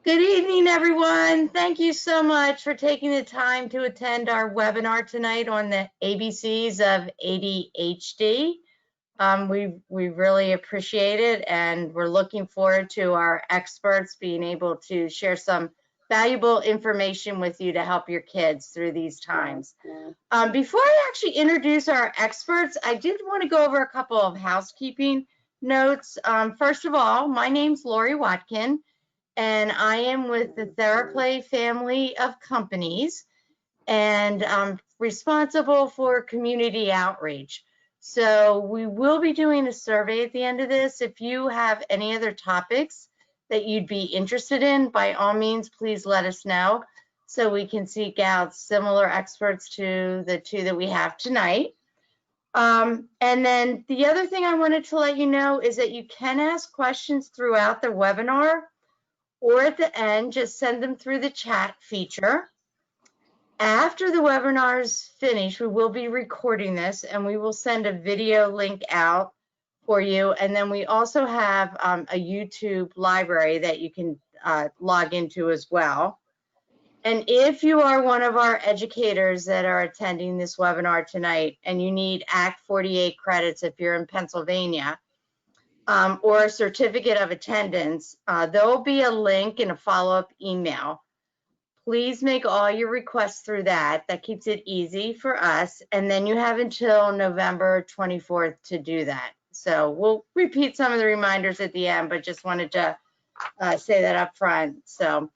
Good evening, everyone. Thank you so much for taking the time to attend our webinar tonight on the ABCs of ADHD. We really appreciate it, and we're looking forward to our experts being able to share some valuable information with you to help your kids through these times. Before I actually introduce our experts, I did want to go over a couple of housekeeping notes. First of all, my name's Lori Watkin, and I am with the TheraPlay family of companies, and I'm responsible for community outreach. So we will be doing a survey at the end of this. If you have any other topics that you'd be interested in, by all means, please let us know so we can seek out similar experts to the two that we have tonight. And then the other thing I wanted to let you know is that you can ask questions throughout the webinar, or at the end, just send them through the chat feature. After the webinar is finished, we will be recording this and we will send a video link out for you. And then we also have a YouTube library that you can log into as well. And if you are one of our educators that are attending this webinar tonight and you need Act 48 credits if you're in Pennsylvania, or a certificate of attendance, there will be a link in a follow-up email. Please make all your requests through that. That keeps it easy for us. And then you have until November 24th to do that. So we'll repeat some of the reminders at the end, but just wanted to say that up front. So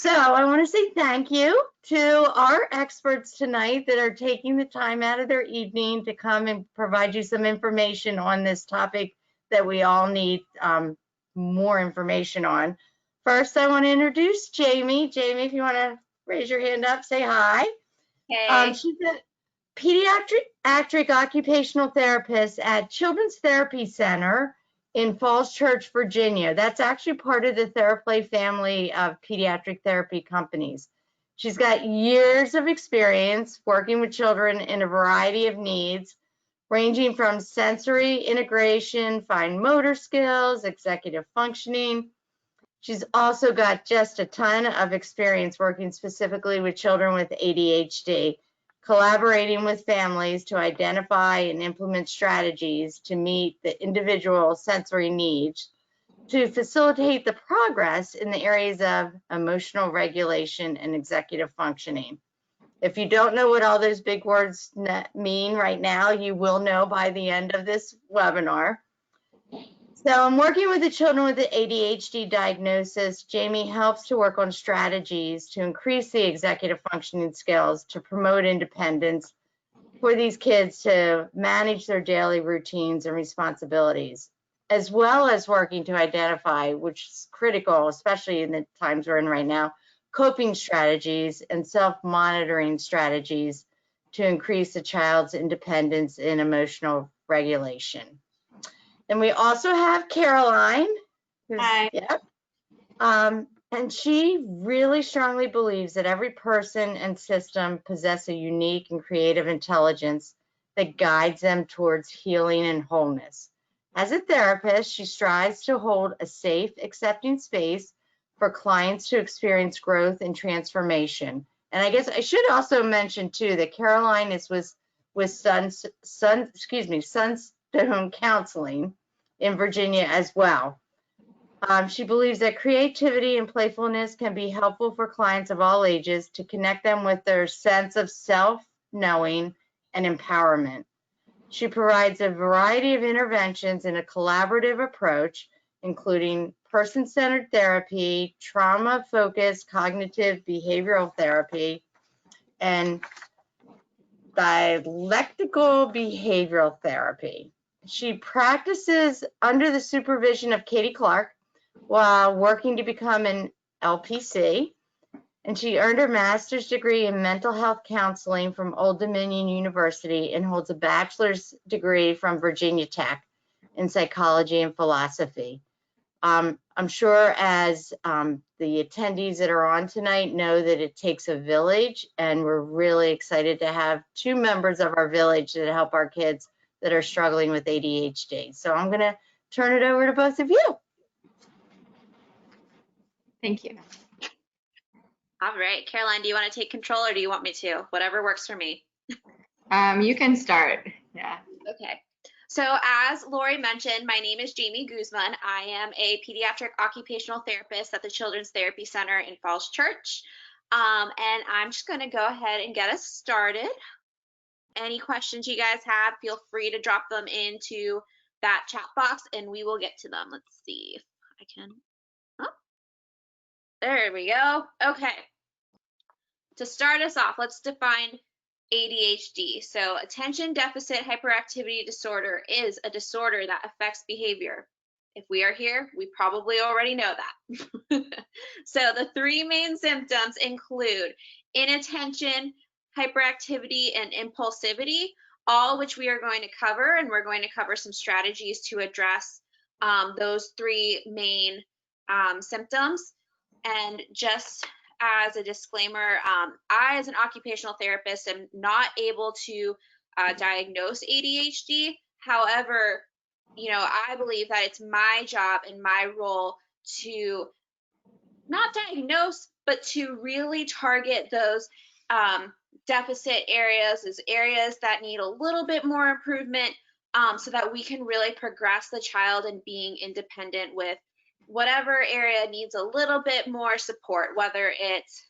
I want to say thank you to our experts tonight that are taking the time out of their evening to come and provide you some information on this topic that we all need more information on. First, I want to introduce Jamie. Jamie, if you want to raise your hand up, say hi. Hey. She's a pediatric occupational therapist at Children's Therapy Center in Falls Church, Virginia. That's actually part of the TheraPlay family of pediatric therapy companies. She's got years of experience working with children in a variety of needs, ranging from sensory integration, fine motor skills, executive functioning. She's also got just a ton of experience working specifically with children with ADHD, collaborating with families to identify and implement strategies to meet the individual sensory needs, to facilitate the progress in the areas of emotional regulation and executive functioning. If you don't know what all those big words mean right now, you will know by the end of this webinar. So I'm working with the children with the ADHD diagnosis. Jamie helps to work on strategies to increase the executive functioning skills to promote independence for these kids to manage their daily routines and responsibilities, as well as working to identify, which is critical, especially in the times we're in right now, coping strategies and self-monitoring strategies to increase the child's independence and emotional regulation. And we also have Caroline. Hi. Yep. And she really strongly believes that every person and system possess a unique and creative intelligence that guides them towards healing and wholeness. As a therapist, she strives to hold a safe, accepting space for clients to experience growth and transformation. And I guess I should also mention too that Caroline is with Sunstone Counseling in Virginia as well. She believes that creativity and playfulness can be helpful for clients of all ages to connect them with their sense of self-knowing and empowerment. She provides a variety of interventions in a collaborative approach, including person-centered therapy, trauma-focused cognitive behavioral therapy, and dialectical behavioral therapy. She practices under the supervision of Katie Clark while working to become an LPC, and she earned her master's degree in mental health counseling from Old Dominion University and holds a bachelor's degree from Virginia Tech in psychology and philosophy. I'm sure as the attendees that are on tonight know that it takes a village, and we're really excited to have two members of our village that help our kids that are struggling with ADHD. So I'm going to turn it over to both of you. Thank you. All right, Caroline, do you want to take control or do you want me to? Whatever works for me. You can start. Yeah. Okay. So as Lori mentioned, my name is Jamie Guzman. I am a pediatric occupational therapist at the Children's Therapy Center in Falls Church. And I'm just going to go ahead and get us started. Any questions you guys have, feel free to drop them into that chat box and we will get to them. Let's see if I can. Oh, there we go. Okay. To start us off, let's define ADHD. So attention deficit hyperactivity disorder is a disorder that affects behavior. If we are here, we probably already know that. So the three main symptoms include inattention, hyperactivity, and impulsivity, all which we are going to cover, and we're going to cover some strategies to address those three main symptoms. And just as a disclaimer, I, as an occupational therapist, am not able to diagnose ADHD. However, I believe that it's my job and my role to not diagnose, but to really target those deficit areas, as areas that need a little bit more improvement, so that we can really progress the child in being independent with whatever area needs a little bit more support, whether it's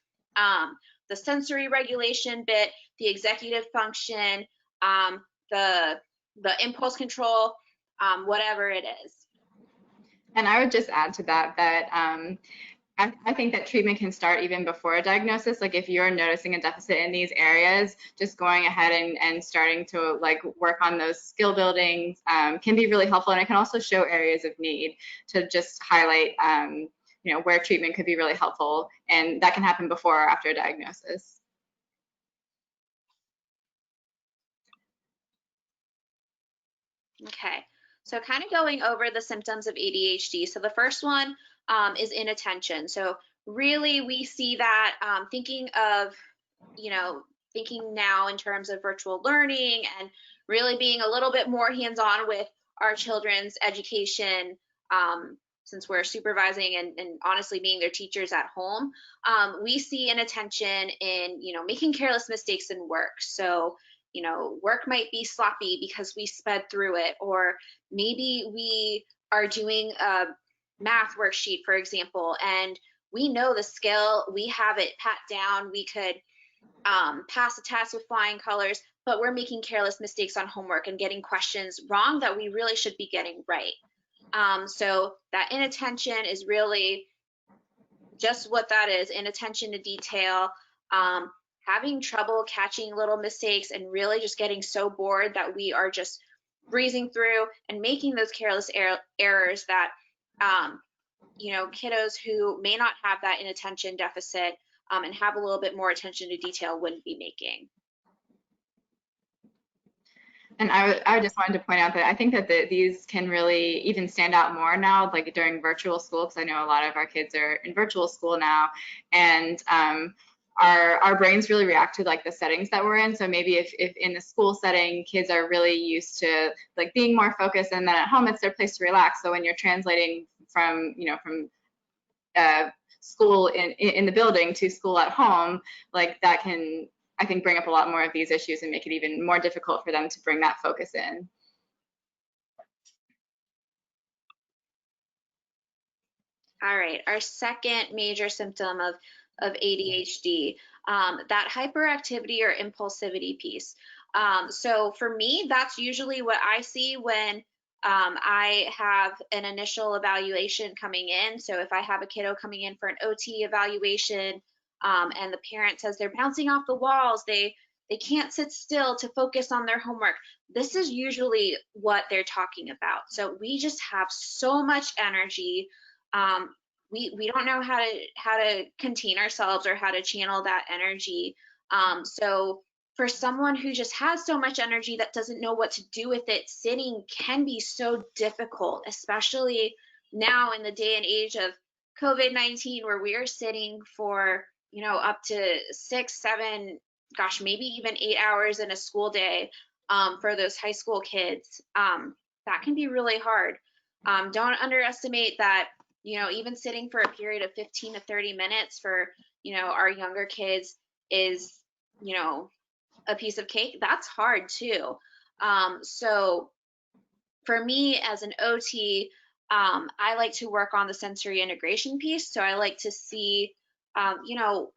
the sensory regulation bit, the executive function, the impulse control, whatever it is. And I would just add to that I think that treatment can start even before a diagnosis. Like if you're noticing a deficit in these areas, just going ahead and starting to work on those skill buildings can be really helpful. And it can also show areas of need to just highlight, where treatment could be really helpful. And that can happen before or after a diagnosis. Okay, so kind of going over the symptoms of ADHD. So the first one is inattention. So really we see that thinking now in terms of virtual learning and really being a little bit more hands-on with our children's education, since we're supervising and honestly being their teachers at home, we see inattention in, making careless mistakes in work. So work might be sloppy because we sped through it, or maybe we are doing a math worksheet, for example, and we know the skill, we have it pat down, we could pass a test with flying colors, but we're making careless mistakes on homework and getting questions wrong that we really should be getting right. So that inattention is really just what that is, inattention to detail, having trouble catching little mistakes and really just getting so bored that we are just breezing through and making those careless errors that, kiddos who may not have that inattention deficit and have a little bit more attention to detail wouldn't be making. And I just wanted to point out that I think that these can really even stand out more now, like during virtual school, because I know a lot of our kids are in virtual school now, and our brains really react to the settings that we're in. So maybe if in the school setting, kids are really used to being more focused, and then at home it's their place to relax. So when you're translating from school in the building to school at home, that can, I think, bring up a lot more of these issues and make it even more difficult for them to bring that focus in. All right, our second major symptom of ADHD, that hyperactivity or impulsivity piece. So for me, that's usually what I see when I have an initial evaluation coming in. So if I have a kiddo coming in for an OT evaluation, and the parent says they're bouncing off the walls, they can't sit still to focus on their homework, this is usually what they're talking about. So we just have so much energy. We don't know how to contain ourselves or how to channel that energy. So for someone who just has so much energy that doesn't know what to do with it, sitting can be so difficult, especially now in the day and age of COVID-19, where we are sitting for, up to 6, 7, gosh, maybe even 8 hours in a school day for those high school kids. That can be really hard. Don't underestimate that you know, even sitting for a period of 15 to 30 minutes for, you know, our younger kids is, you know, a piece of cake. That's hard too. So for me as an OT, I like to work on the sensory integration piece. So I like to see, you know,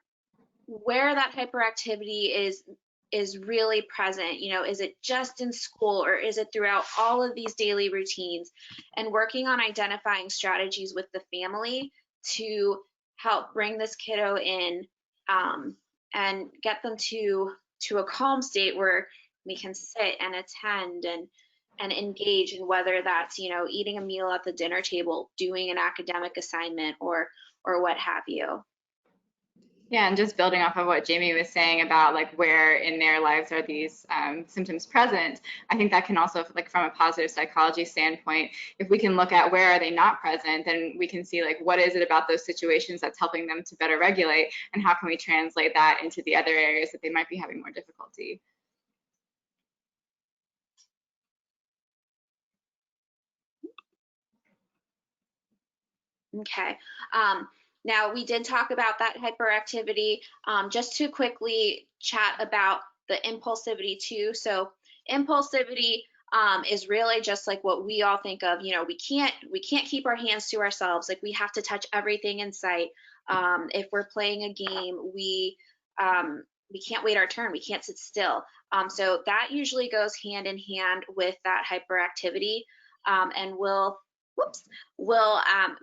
where that hyperactivity is really present. You know, is it just in school or is it throughout all of these daily routines? And working on identifying strategies with the family to help bring this kiddo in, and get them to a calm state where we can sit and attend and engage, in whether that's, you know, eating a meal at the dinner table, doing an academic assignment, or what have you. Yeah, and just building off of what Jamie was saying about like where in their lives are these symptoms present, I think that can also, like from a positive psychology standpoint, if we can look at where are they not present, then we can see like what is it about those situations that's helping them to better regulate, and how can we translate that into the other areas that they might be having more difficulty. Okay. Now we did talk about that hyperactivity. Just to quickly chat about the impulsivity too. So impulsivity is really just like what we all think of. You know, we can't keep our hands to ourselves. Like we have to touch everything in sight. If we're playing a game, we can't wait our turn. We can't sit still. So that usually goes hand in hand with that hyperactivity, and we'll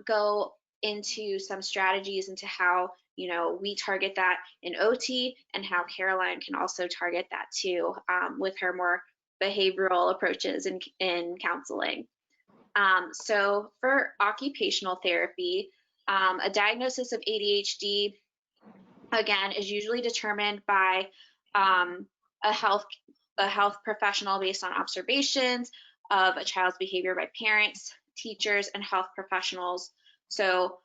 go into some strategies into how, you know, we target that in OT, and how Caroline can also target that too, with her more behavioral approaches in counseling. So for occupational therapy, a diagnosis of ADHD, again, is usually determined by a health professional based on observations of a child's behavior by parents, teachers, and health professionals. So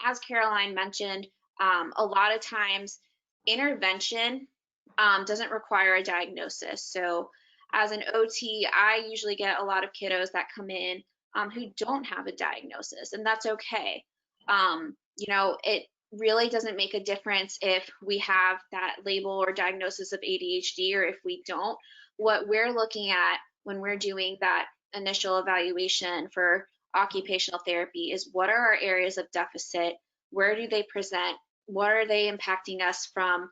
as Caroline mentioned, a lot of times intervention doesn't require a diagnosis. So as an OT, I usually get a lot of kiddos that come in who don't have a diagnosis, and that's okay. You know, it really doesn't make a difference if we have that label or diagnosis of ADHD or if we don't. What we're looking at when we're doing that initial evaluation for occupational therapy is, what are our areas of deficit? Where do they present? What are they impacting us from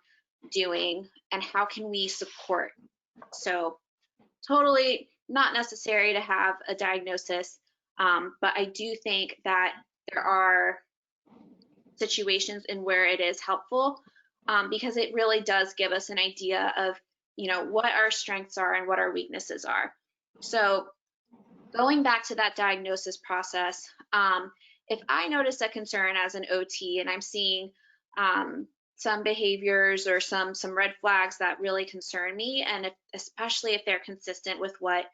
doing? And how can we support? So totally not necessary to have a diagnosis, but I do think that there are situations in where it is helpful, because it really does give us an idea of, you know, what our strengths are and what our weaknesses are. So going back to that diagnosis process, if I notice a concern as an OT and I'm seeing some behaviors or some red flags that really concern me, and especially if they're consistent with what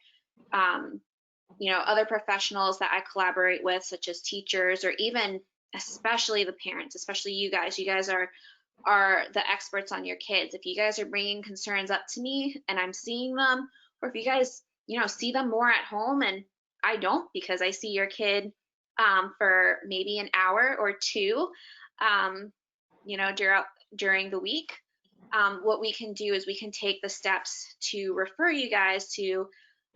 you know, other professionals that I collaborate with, such as teachers, or even especially the parents, especially you guys are the experts on your kids. If you guys are bringing concerns up to me and I'm seeing them, or if you guys, you know, see them more at home and I don't, because I see your kid for maybe an hour or two, you know, during the week, what we can do is we can take the steps to refer you guys to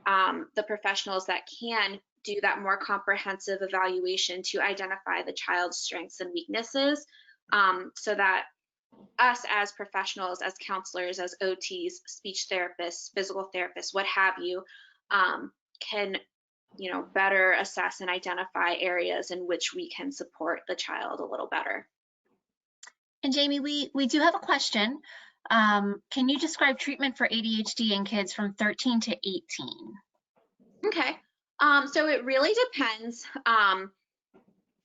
the professionals that can do that more comprehensive evaluation to identify the child's strengths and weaknesses, so that us as professionals, as counselors, as OTs, speech therapists, physical therapists, what have you, can, you know, better assess and identify areas in which we can support the child a little better. And Jamie, we do have a question. Can you describe treatment for ADHD in kids from 13 to 18? Okay. So it really depends.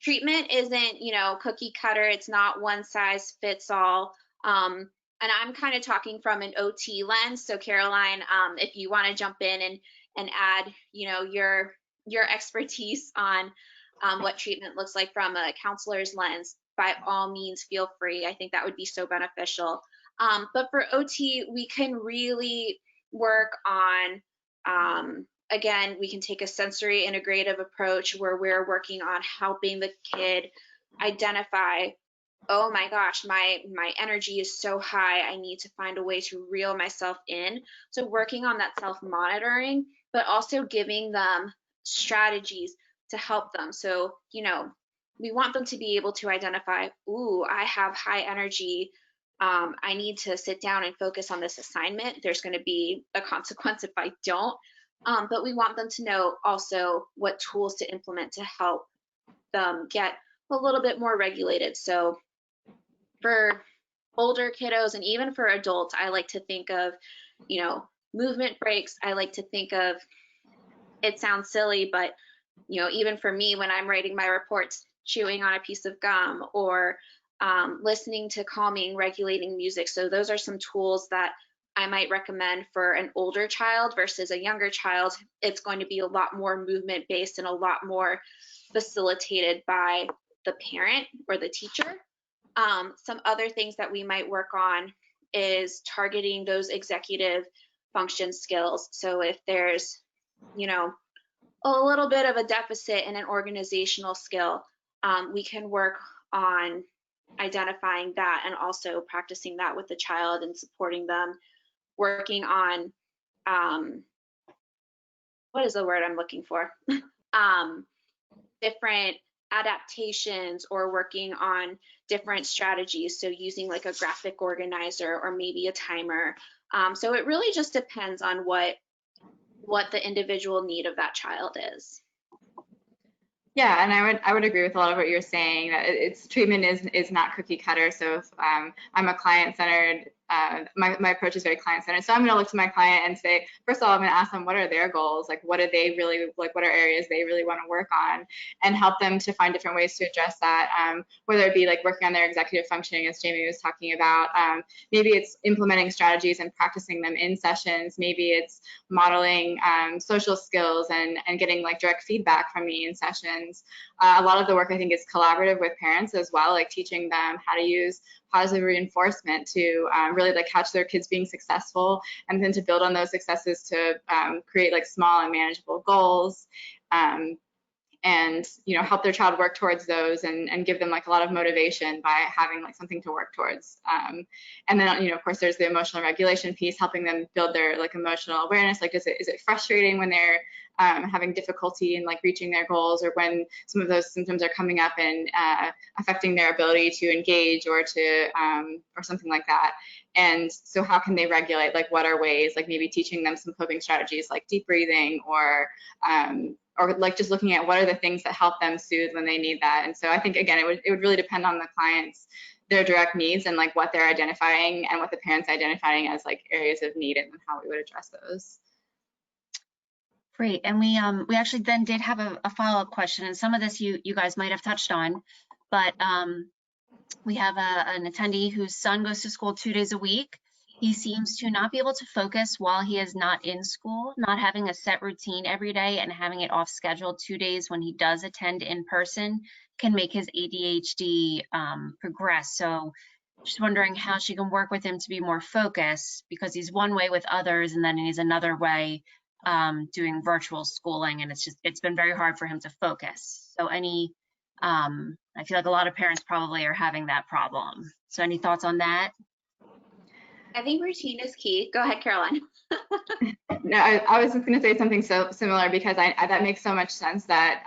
Treatment isn't, you know, cookie cutter. It's not one size fits all. And I'm kind of talking from an OT lens. So Caroline, if you want to jump in and add, you know, your expertise on what treatment looks like from a counselor's lens, by all means, feel free. I think that would be so beneficial. But for OT, we can really work on again, we can take a sensory integrative approach where we're working on helping the kid identify, oh my gosh, my energy is so high, I need to find a way to reel myself in. So working on that self-monitoring, but also giving them strategies to help them. So, we want them to be able to identify, ooh, I have high energy. I need to sit down and focus on this assignment. There's going to be a consequence if I don't. But we want them to know also what tools to implement to help them get a little bit more regulated. So for older kiddos and even for adults, I like to think of, movement breaks. I like to think of, it sounds silly, but, even for me, when I'm writing my reports, chewing on a piece of gum or listening to calming, regulating music. So those are some tools that I might recommend for an older child versus a younger child. It's going to be a lot more movement based and a lot more facilitated by the parent or the teacher. Some other things that we might work on is targeting those executive function skills. So if there's, a little bit of a deficit in an organizational skill, we can work on identifying that and also practicing that with the child and supporting them, working on, what is the word I'm looking for? Different adaptations or working on different strategies. So using like a graphic organizer or maybe a timer. So it really just depends on what the individual need of that child is. Yeah, and I would agree with a lot of what you're saying, that it's treatment is not cookie cutter. So if I'm a client-centered, my approach is very client-centered. So I'm going to look to my client and say, first of all, I'm going to ask them what are their goals, like what do they really like, what are areas they really want to work on, and help them to find different ways to address that. Whether it be like working on their executive functioning, as Jamie was talking about, maybe it's implementing strategies and practicing them in sessions. Maybe it's modeling social skills and getting like direct feedback from me in sessions. A lot of the work I think is collaborative with parents as well, like teaching them how to use positive reinforcement to really like catch their kids being successful, and then to build on those successes to create like small and manageable goals. And help their child work towards those and give them like a lot of motivation by having like something to work towards. And then of course there's the emotional regulation piece, helping them build their like emotional awareness. Like is it frustrating when they're having difficulty in like reaching their goals, or when some of those symptoms are coming up and affecting their ability to engage or to or something like that. And so how can they regulate? Like what are ways, like maybe teaching them some coping strategies like deep breathing, or like just looking at what are the things that help them soothe when they need that. And so I think, again, it would really depend on the clients, their direct needs, and like what they're identifying and what the parents identifying as like areas of need, and how we would address those. Great. And we actually then did have a follow-up question, and some of this you guys might have touched on, but we have an attendee whose son goes to school 2 days a week. He seems to not be able to focus while he is not in school, not having a set routine every day and having it off schedule 2 days when he does attend in person can make his ADHD progress. So just wondering how she can work with him to be more focused, because he's one way with others and then he's another way doing virtual schooling, and it's been very hard for him to focus. So I feel like a lot of parents probably are having that problem. So any thoughts on that? I think routine is key. Go ahead, Caroline. No, I was just going to say something so similar, because that makes so much sense that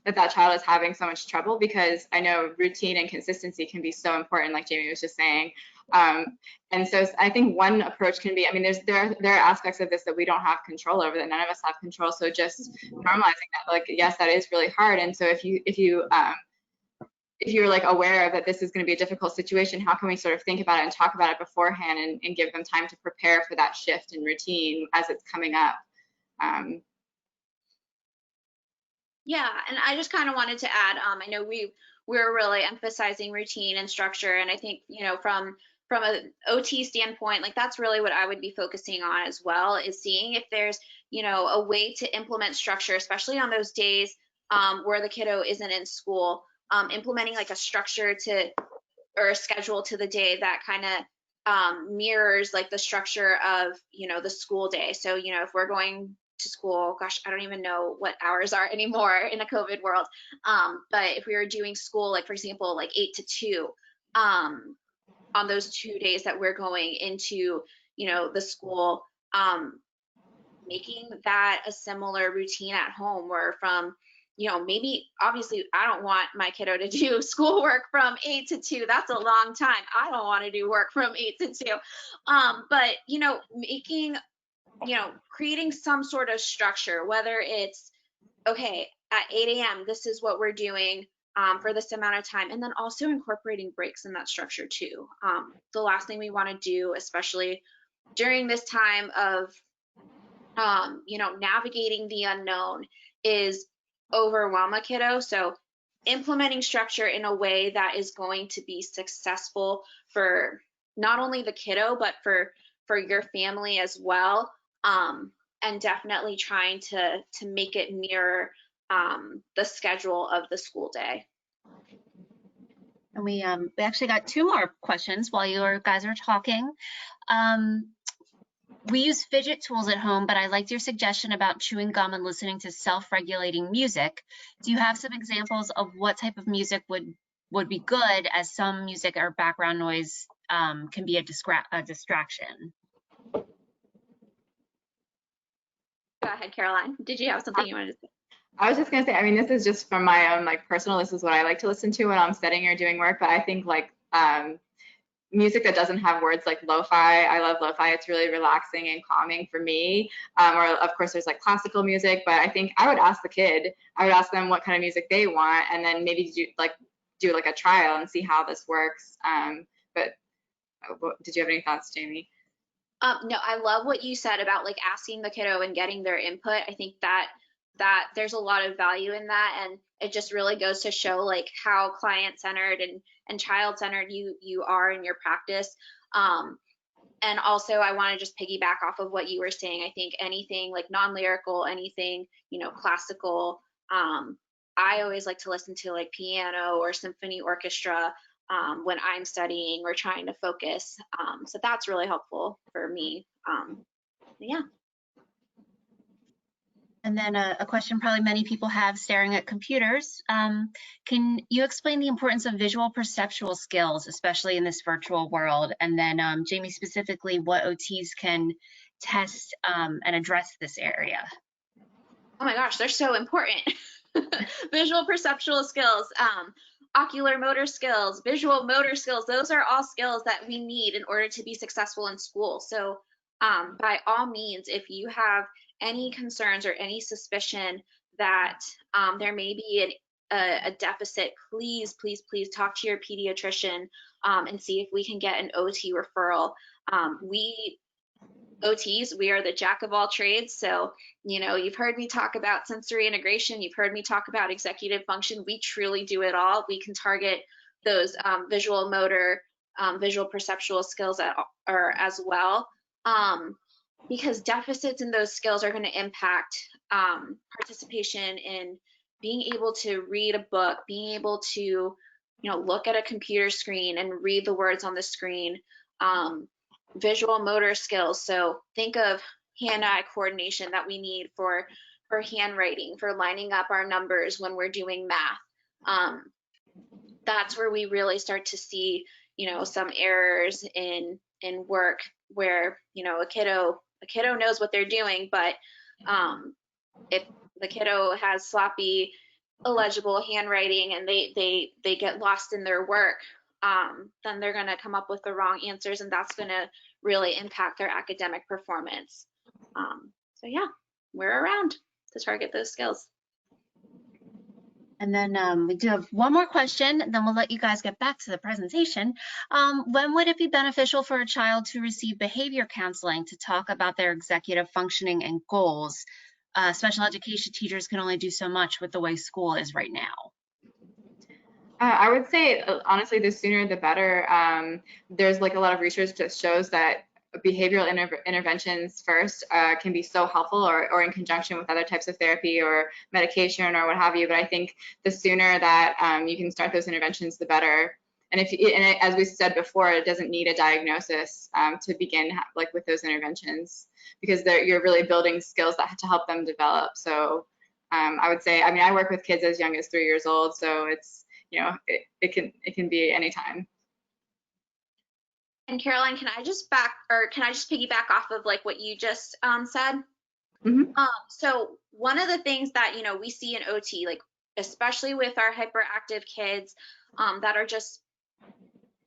that child is having so much trouble, because I know routine and consistency can be so important, like Jamie was just saying. And so I think one approach can be, I mean, there are aspects of this that we don't have control over, that none of us have control. So just normalizing that, like, yes, that is really hard. And so if you're like aware of that this is going to be a difficult situation, how can we sort of think about it and talk about it beforehand, and give them time to prepare for that shift in routine as it's coming up? Yeah, and I just kind of wanted to add, I know we're really emphasizing routine and structure, and I think, from an OT standpoint, like that's really what I would be focusing on as well, is seeing if there's, a way to implement structure, especially on those days where the kiddo isn't in school, implementing like a structure or a schedule to the day that kind of mirrors like the structure of, the school day. So, if we're going to school, gosh, I don't even know what hours are anymore in a COVID world. But if we were doing school, like for example, like 8 to 2, on those 2 days that we're going into, the school, making that a similar routine at home, where from, maybe obviously I don't want my kiddo to do schoolwork from 8 to 2. That's a long time. I don't want to do work from 8 to 2. But, making, creating some sort of structure, whether it's, okay, at 8 a.m., this is what we're doing for this amount of time, and then also incorporating breaks in that structure too. The last thing we want to do, especially during this time of, navigating the unknown, is overwhelm a kiddo. So implementing structure in a way that is going to be successful for not only the kiddo, but for your family as well. And definitely trying to make it mirror the schedule of the school day. And we actually got 2 more questions while you guys are talking. We use fidget tools at home, but I liked your suggestion about chewing gum and listening to self-regulating music. Do you have some examples of what type of music would be good, as some music or background noise can be a distraction? Go ahead, Caroline. Did you have something you wanted to say? I was just gonna say, I mean, this is just from my own like personal, this is what I like to listen to when I'm studying or doing work, but I think like music that doesn't have words, like lo-fi. I love lo-fi. It's really relaxing and calming for me. Or of course there's like classical music, but I think I would ask the kid, I would ask them what kind of music they want, and then maybe do like a trial and see how this works. But did you have any thoughts, Jamie? No, I love what you said about like asking the kiddo and getting their input. I think that there's a lot of value in that, and it just really goes to show like how client-centered and child-centered you are in your practice. And also I want to just piggyback off of what you were saying. I think anything like non-lyrical, anything, classical, I always like to listen to like piano or symphony orchestra when I'm studying or trying to focus. So that's really helpful for me. Yeah. And then a question probably many people have staring at computers. Can you explain the importance of visual perceptual skills, especially in this virtual world? And then Jamie, specifically, what OTs can test and address this area? Oh my gosh, they're so important. Visual perceptual skills, ocular motor skills, visual motor skills, those are all skills that we need in order to be successful in school. So by all means, if you have any concerns or any suspicion that there may be a deficit, please talk to your pediatrician and see if we can get an OT referral. We OTs, we are the jack of all trades. So, you've heard me talk about sensory integration. You've heard me talk about executive function. We truly do it all. We can target those visual motor, visual perceptual skills as well. Because deficits in those skills are going to impact participation in being able to read a book, being able to, look at a computer screen and read the words on the screen, visual motor skills. So think of hand-eye coordination that we need for handwriting, for lining up our numbers when we're doing math. That's where we really start to see, some errors in work where, a kiddo knows what they're doing, but if the kiddo has sloppy, illegible handwriting and they get lost in their work, then they're going to come up with the wrong answers, and that's going to really impact their academic performance. So yeah, we're around to target those skills. And then we do have one more question, and then we'll let you guys get back to the presentation. When would it be beneficial for a child to receive behavior counseling to talk about their executive functioning and goals? Special education teachers can only do so much with the way school is right now. I would say, honestly, the sooner the better. There's like a lot of research that shows that behavioral interventions first can be so helpful, or in conjunction with other types of therapy or medication or what have you. But I think the sooner that you can start those interventions, the better. and as we said before, it doesn't need a diagnosis to begin like with those interventions, because you're really building skills that to help them develop. So I would say, I mean, I work with kids as young as 3 years old, so it's, you know, it can be anytime. And Caroline, can I just piggyback off of like what you just said? Mm-hmm. So one of the things that, you know, we see in OT, like especially with our hyperactive kids that are just,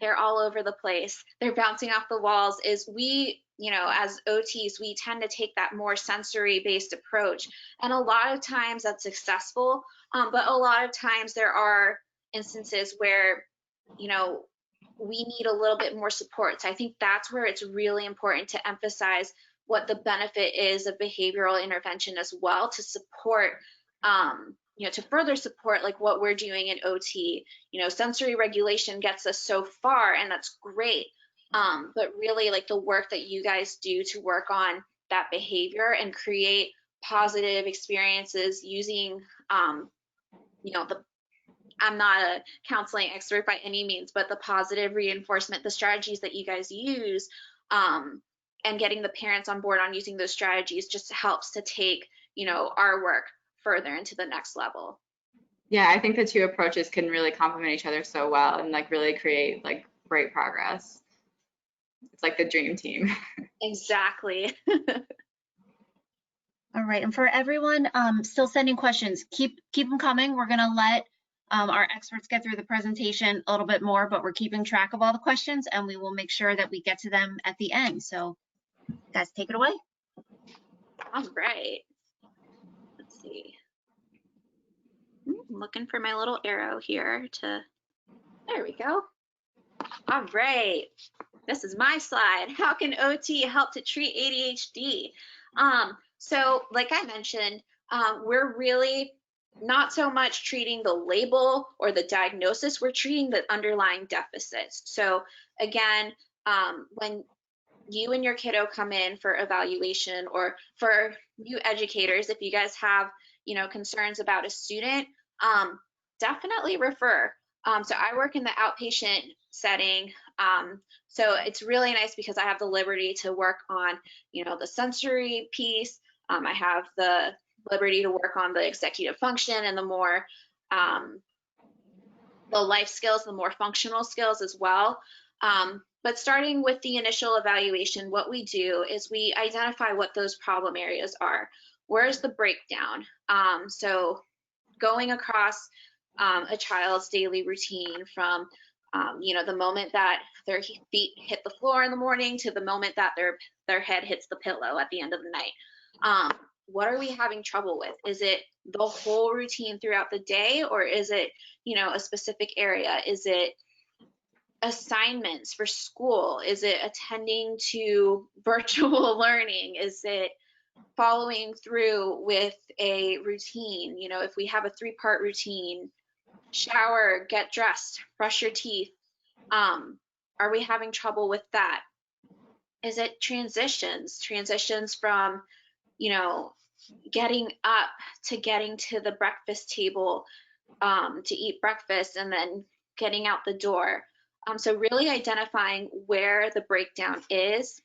they're all over the place, they're bouncing off the walls, is we, you know, as OTs, we tend to take that more sensory based approach. And a lot of times that's successful, but a lot of times there are instances where, you know, we need a little bit more support. So I think that's where it's really important to emphasize what the benefit is of behavioral intervention as well, to support, you know, to further support like what we're doing in OT. You know, sensory regulation gets us so far, and that's great. But really, like the work that you guys do to work on that behavior and create positive experiences using, you know, I'm not a counseling expert by any means, but the positive reinforcement, the strategies that you guys use, and getting the parents on board on using those strategies just helps to take, you know, our work further into the next level. Yeah, I think the two approaches can really complement each other so well and like really create like great progress. It's like the dream team. Exactly. All right, and for everyone still sending questions, keep them coming. We're gonna let our experts get through the presentation a little bit more, but we're keeping track of all the questions, and we will make sure that we get to them at the end. So guys, take it away. All right. Let's see. I'm looking for my little arrow here to, there we go. All right. This is my slide. How can OT help to treat ADHD? So like I mentioned, we're really not so much treating the label or the diagnosis, we're treating the underlying deficits. So again, when you and your kiddo come in for evaluation, or for you educators, if you guys have, you know, concerns about a student, definitely refer. So I work in the outpatient setting. So it's really nice because I have the liberty to work on, you know, the sensory piece. I have the liberty to work on the executive function and the more, the life skills, the more functional skills as well. But starting with the initial evaluation, what we do is we identify what those problem areas are. Where's the breakdown? So going across a child's daily routine from, you know, the moment that their feet hit the floor in the morning to the moment that their head hits the pillow at the end of the night. What are we having trouble with? Is it the whole routine throughout the day, or is it, you know, a specific area? Is it assignments for school? Is it attending to virtual learning? Is it following through with a routine? You know, if we have a 3-part routine, shower, get dressed, brush your teeth, are we having trouble with that? Is it transitions from, you know, getting up to getting to the breakfast table to eat breakfast and then getting out the door? So really identifying where the breakdown is,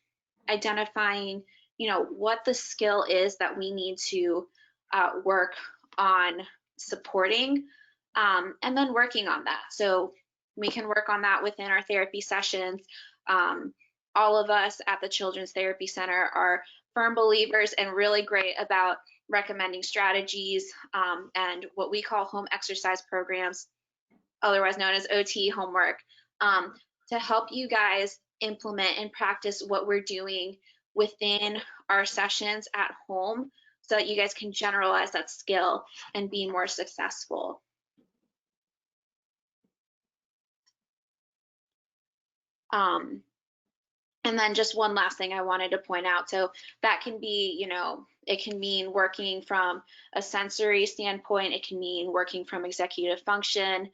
identifying, you know, what the skill is that we need to work on supporting, and then working on that. So we can work on that within our therapy sessions. All of us at the Children's Therapy Center are firm believers and really great about recommending strategies and what we call home exercise programs, otherwise known as OT homework, to help you guys implement and practice what we're doing within our sessions at home so that you guys can generalize that skill and be more successful. And then just one last thing I wanted to point out. So that can be, you know, it can mean working from a sensory standpoint. It can mean working from executive function,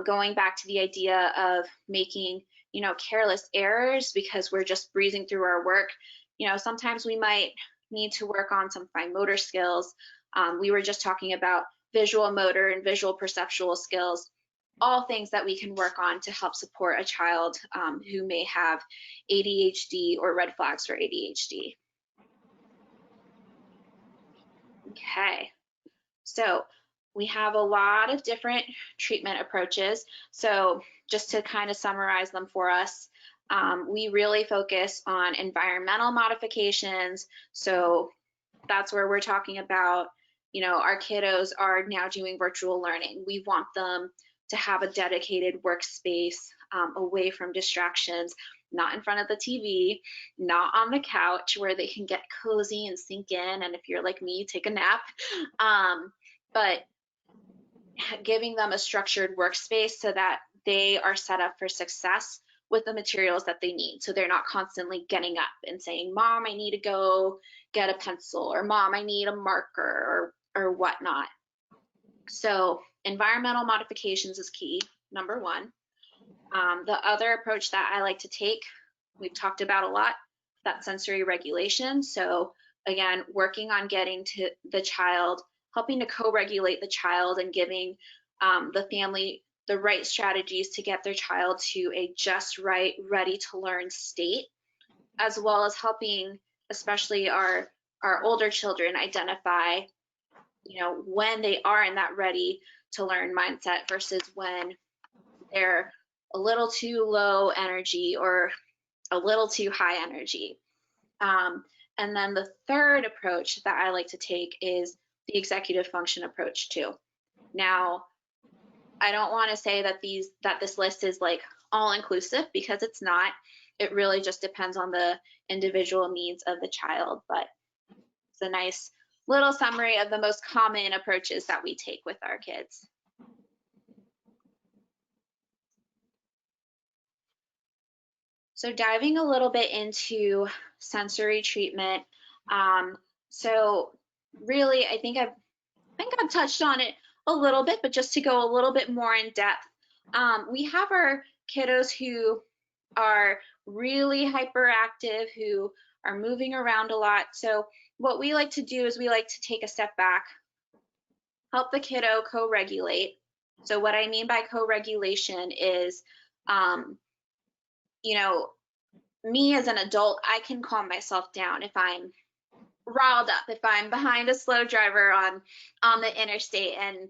going back to the idea of making, you know, careless errors because we're just breezing through our work. You know, sometimes we might need to work on some fine motor skills. We were just talking about visual motor and visual perceptual skills. all things that we can work on to help support a child who may have ADHD or red flags for ADHD. Okay, so we have a lot of different treatment approaches. So just to kind of summarize them for us, we really focus on environmental modifications. So that's where we're talking about, you know, our kiddos are now doing virtual learning. We want them to have a dedicated workspace away from distractions, not in front of the TV, not on the couch where they can get cozy and sink in. And if you're like me, take a nap. But giving them a structured workspace so that they are set up for success with the materials that they need. So they're not constantly getting up and saying, Mom, I need to go get a pencil, or Mom, I need a marker, or whatnot. So environmental modifications is key, number one. The other approach that I like to take, we've talked about a lot, that sensory regulation. So again, working on getting to the child, helping to co-regulate the child and giving the family the right strategies to get their child to a just right, ready to learn state, as well as helping especially our older children identify, you know, when they are in that ready to learn mindset versus when they're a little too low energy or a little too high energy. And then the third approach that I like to take is the executive function approach too. Now, I don't want to say that this list is like all inclusive, because it's not. It really just depends on the individual needs of the child, but it's a nice little summary of the most common approaches that we take with our kids. So diving a little bit into sensory treatment. So really, I think I've touched on it a little bit, but just to go a little bit more in depth, we have our kiddos who are really hyperactive, who are moving around a lot. So what we like to do is we like to take a step back, help the kiddo co-regulate. So what I mean by co-regulation is, you know, me as an adult, I can calm myself down if I'm riled up, if I'm behind a slow driver on the interstate and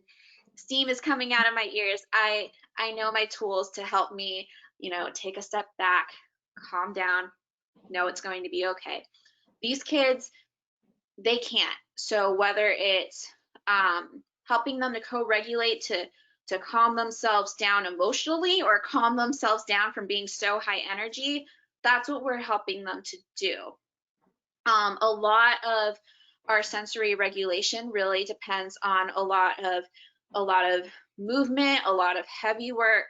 steam is coming out of my ears. I know my tools to help me, you know, take a step back, calm down, know it's going to be okay. These kids, they can't. So whether it's helping them to co-regulate to calm themselves down emotionally or calm themselves down from being so high energy, that's what we're helping them to do. A lot of our sensory regulation really depends on a lot of movement, a lot of heavy work,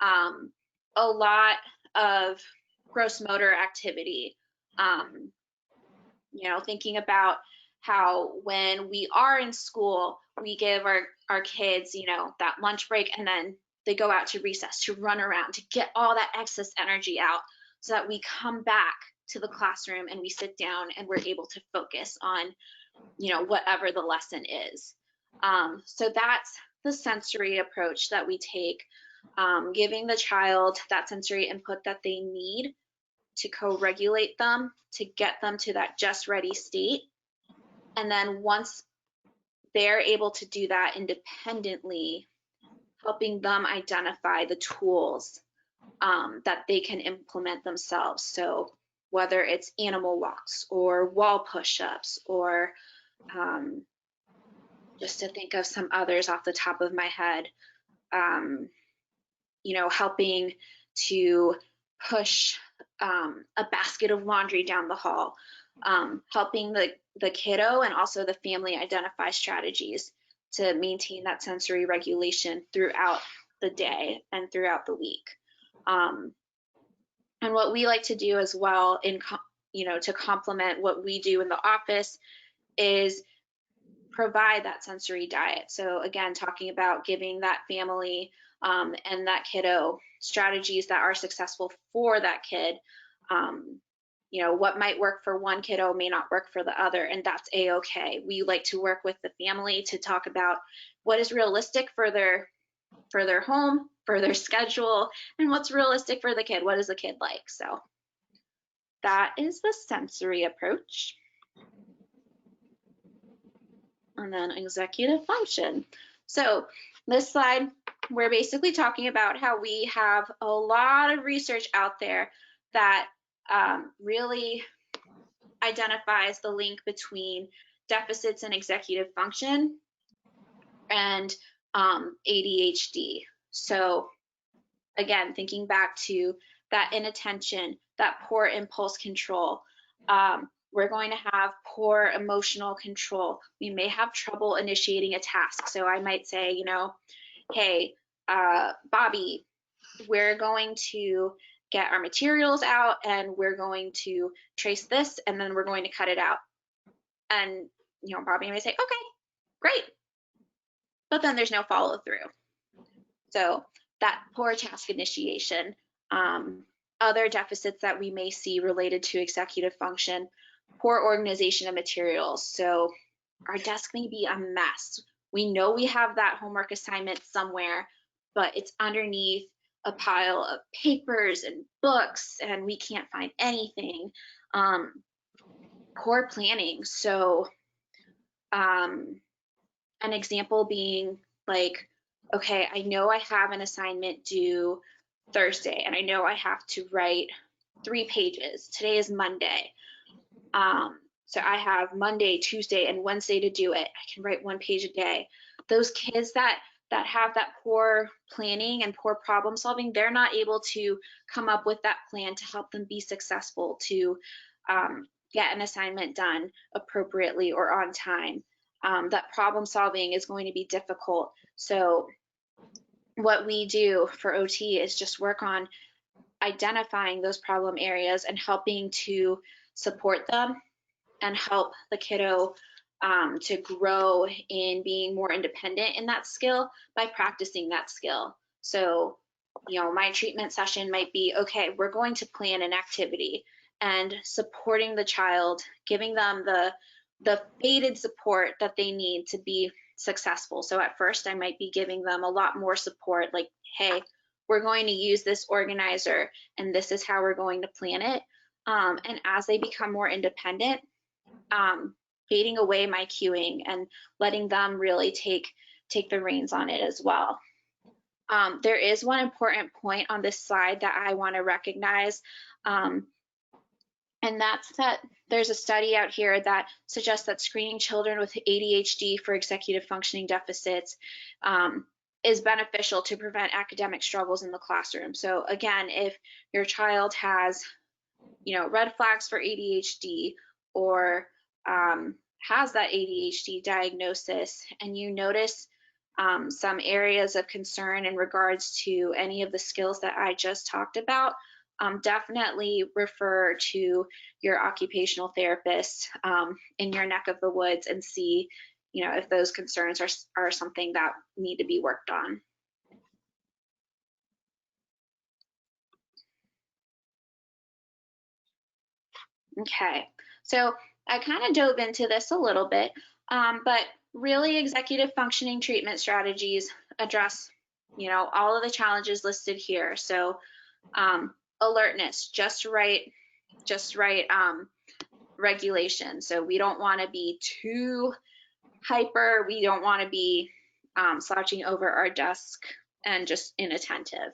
a lot of gross motor activity. You know, thinking about how when we are in school, we give our kids, you know, that lunch break, and then they go out to recess to run around to get all that excess energy out, so that we come back to the classroom and we sit down and we're able to focus on, you know, whatever the lesson is. So that's the sensory approach that we take, giving the child that sensory input that they need to co-regulate them, to get them to that just ready state. And then once they're able to do that independently, helping them identify the tools that they can implement themselves. So whether it's animal walks or wall push-ups, or just to think of some others off the top of my head, you know, helping to push a basket of laundry down the hall, helping the kiddo and also the family identify strategies to maintain that sensory regulation throughout the day and throughout the week. And what we like to do as well, you know, to complement what we do in the office, is provide that sensory diet. So again, talking about giving that family and that kiddo strategies that are successful for that kid. You know, what might work for one kiddo may not work for the other, and that's a-okay. We like to work with the family to talk about what is realistic for their for their home, for their schedule, and what's realistic for the kid. What does the kid like? So that is the sensory approach. And then executive function. So this slide, we're basically talking about how we have a lot of research out there that really identifies the link between deficits in executive function and ADHD. So again, thinking back to that inattention, that poor impulse control, we're going to have poor emotional control. We may have trouble initiating a task. So I might say, you know, hey, Bobby, we're going to get our materials out and we're going to trace this and then we're going to cut it out. And, you know, Bobby may say, okay, great. But then there's no follow through. So that poor task initiation, other deficits that we may see related to executive function, poor organization of materials. So our desk may be a mess. We know we have that homework assignment somewhere, but it's underneath a pile of papers and books and we can't find anything. Poor planning. So an example being like, okay, I know I have an assignment due Thursday and I know I have to write 3 pages. Today is Monday. So I have Monday, Tuesday, and Wednesday to do it. I can write 1 page a day. Those kids that have that poor planning and poor problem solving, they're not able to come up with that plan to help them be successful, to get an assignment done appropriately or on time. That problem solving is going to be difficult. So what we do for OT is just work on identifying those problem areas and helping to support them and help the kiddo to grow in being more independent in that skill by practicing that skill. So, you know, my treatment session might be, okay, we're going to plan an activity and supporting the child, giving them the aided support that they need to be successful. So at first I might be giving them a lot more support, like, hey, we're going to use this organizer and this is how we're going to plan it. And as they become more independent, fading away my cueing and letting them really take the reins on it as well. There is one important point on this slide that I want to recognize, and that's that there's a study out here that suggests that screening children with ADHD for executive functioning deficits is beneficial to prevent academic struggles in the classroom. So again, if your child has, you know, red flags for ADHD or has that ADHD diagnosis and you notice some areas of concern in regards to any of the skills that I just talked about, definitely refer to your occupational therapist in your neck of the woods and see, you know, if those concerns are something that need to be worked on. Okay, so I kind of dove into this a little bit, but really executive functioning treatment strategies address, you know, all of the challenges listed here. So alertness, just right regulation. So we don't want to be too hyper. We don't want to be slouching over our desk and just inattentive.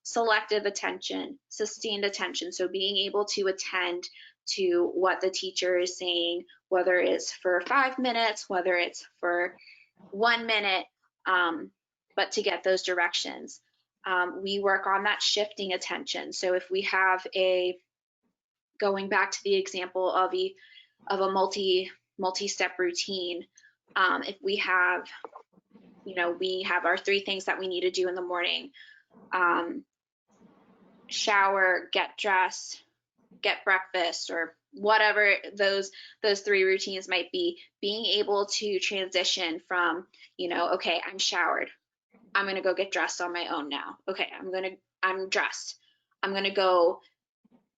Selective attention, sustained attention. So being able to attend to what the teacher is saying, whether it's for 5 minutes, whether it's for 1 minute, but to get those directions. We work on that shifting attention. So if we have going back to the example of a multi-step routine, if we have, you know, we have our 3 things that we need to do in the morning, shower, get dressed, get breakfast, or whatever those 3 routines might be, being able to transition from, you know, okay, I'm showered, I'm going to go get dressed on my own now. Okay, I'm dressed. I'm going to go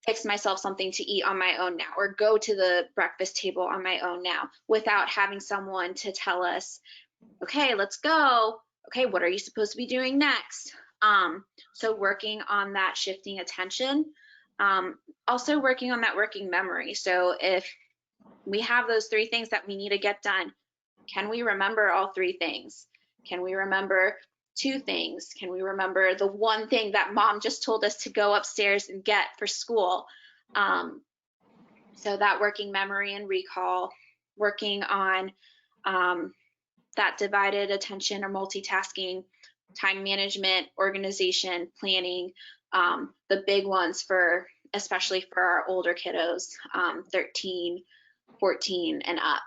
fix myself something to eat on my own now, or go to the breakfast table on my own now, without having someone to tell us, okay, let's go. okay, what are you supposed to be doing next? So working on that shifting attention, also working on that working memory. So if we have those 3 things that we need to get done, can we remember all 3 things? Can we remember 2 things? Can we remember the 1 thing that mom just told us to go upstairs and get for school? So that working memory and recall, working on that divided attention or multitasking, time management, organization, planning, the big ones for, especially for our older kiddos, 13, 14 and up.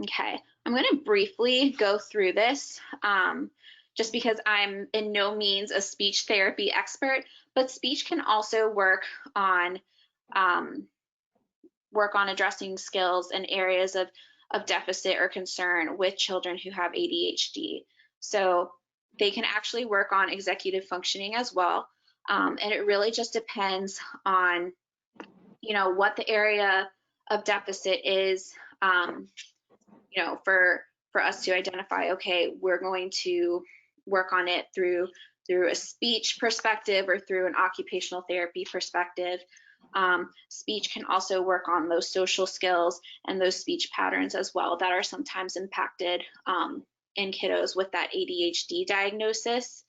Okay, I'm going to briefly go through this just because I'm in no means a speech therapy expert, but speech can also work on addressing skills and areas of deficit or concern with children who have ADHD. So they can actually work on executive functioning as well. And it really just depends on, you know, what the area of deficit is, you know, for us to identify, okay, we're going to work on it through a speech perspective or through an occupational therapy perspective. Speech can also work on those social skills and those speech patterns as well that are sometimes impacted in kiddos with that ADHD diagnosis.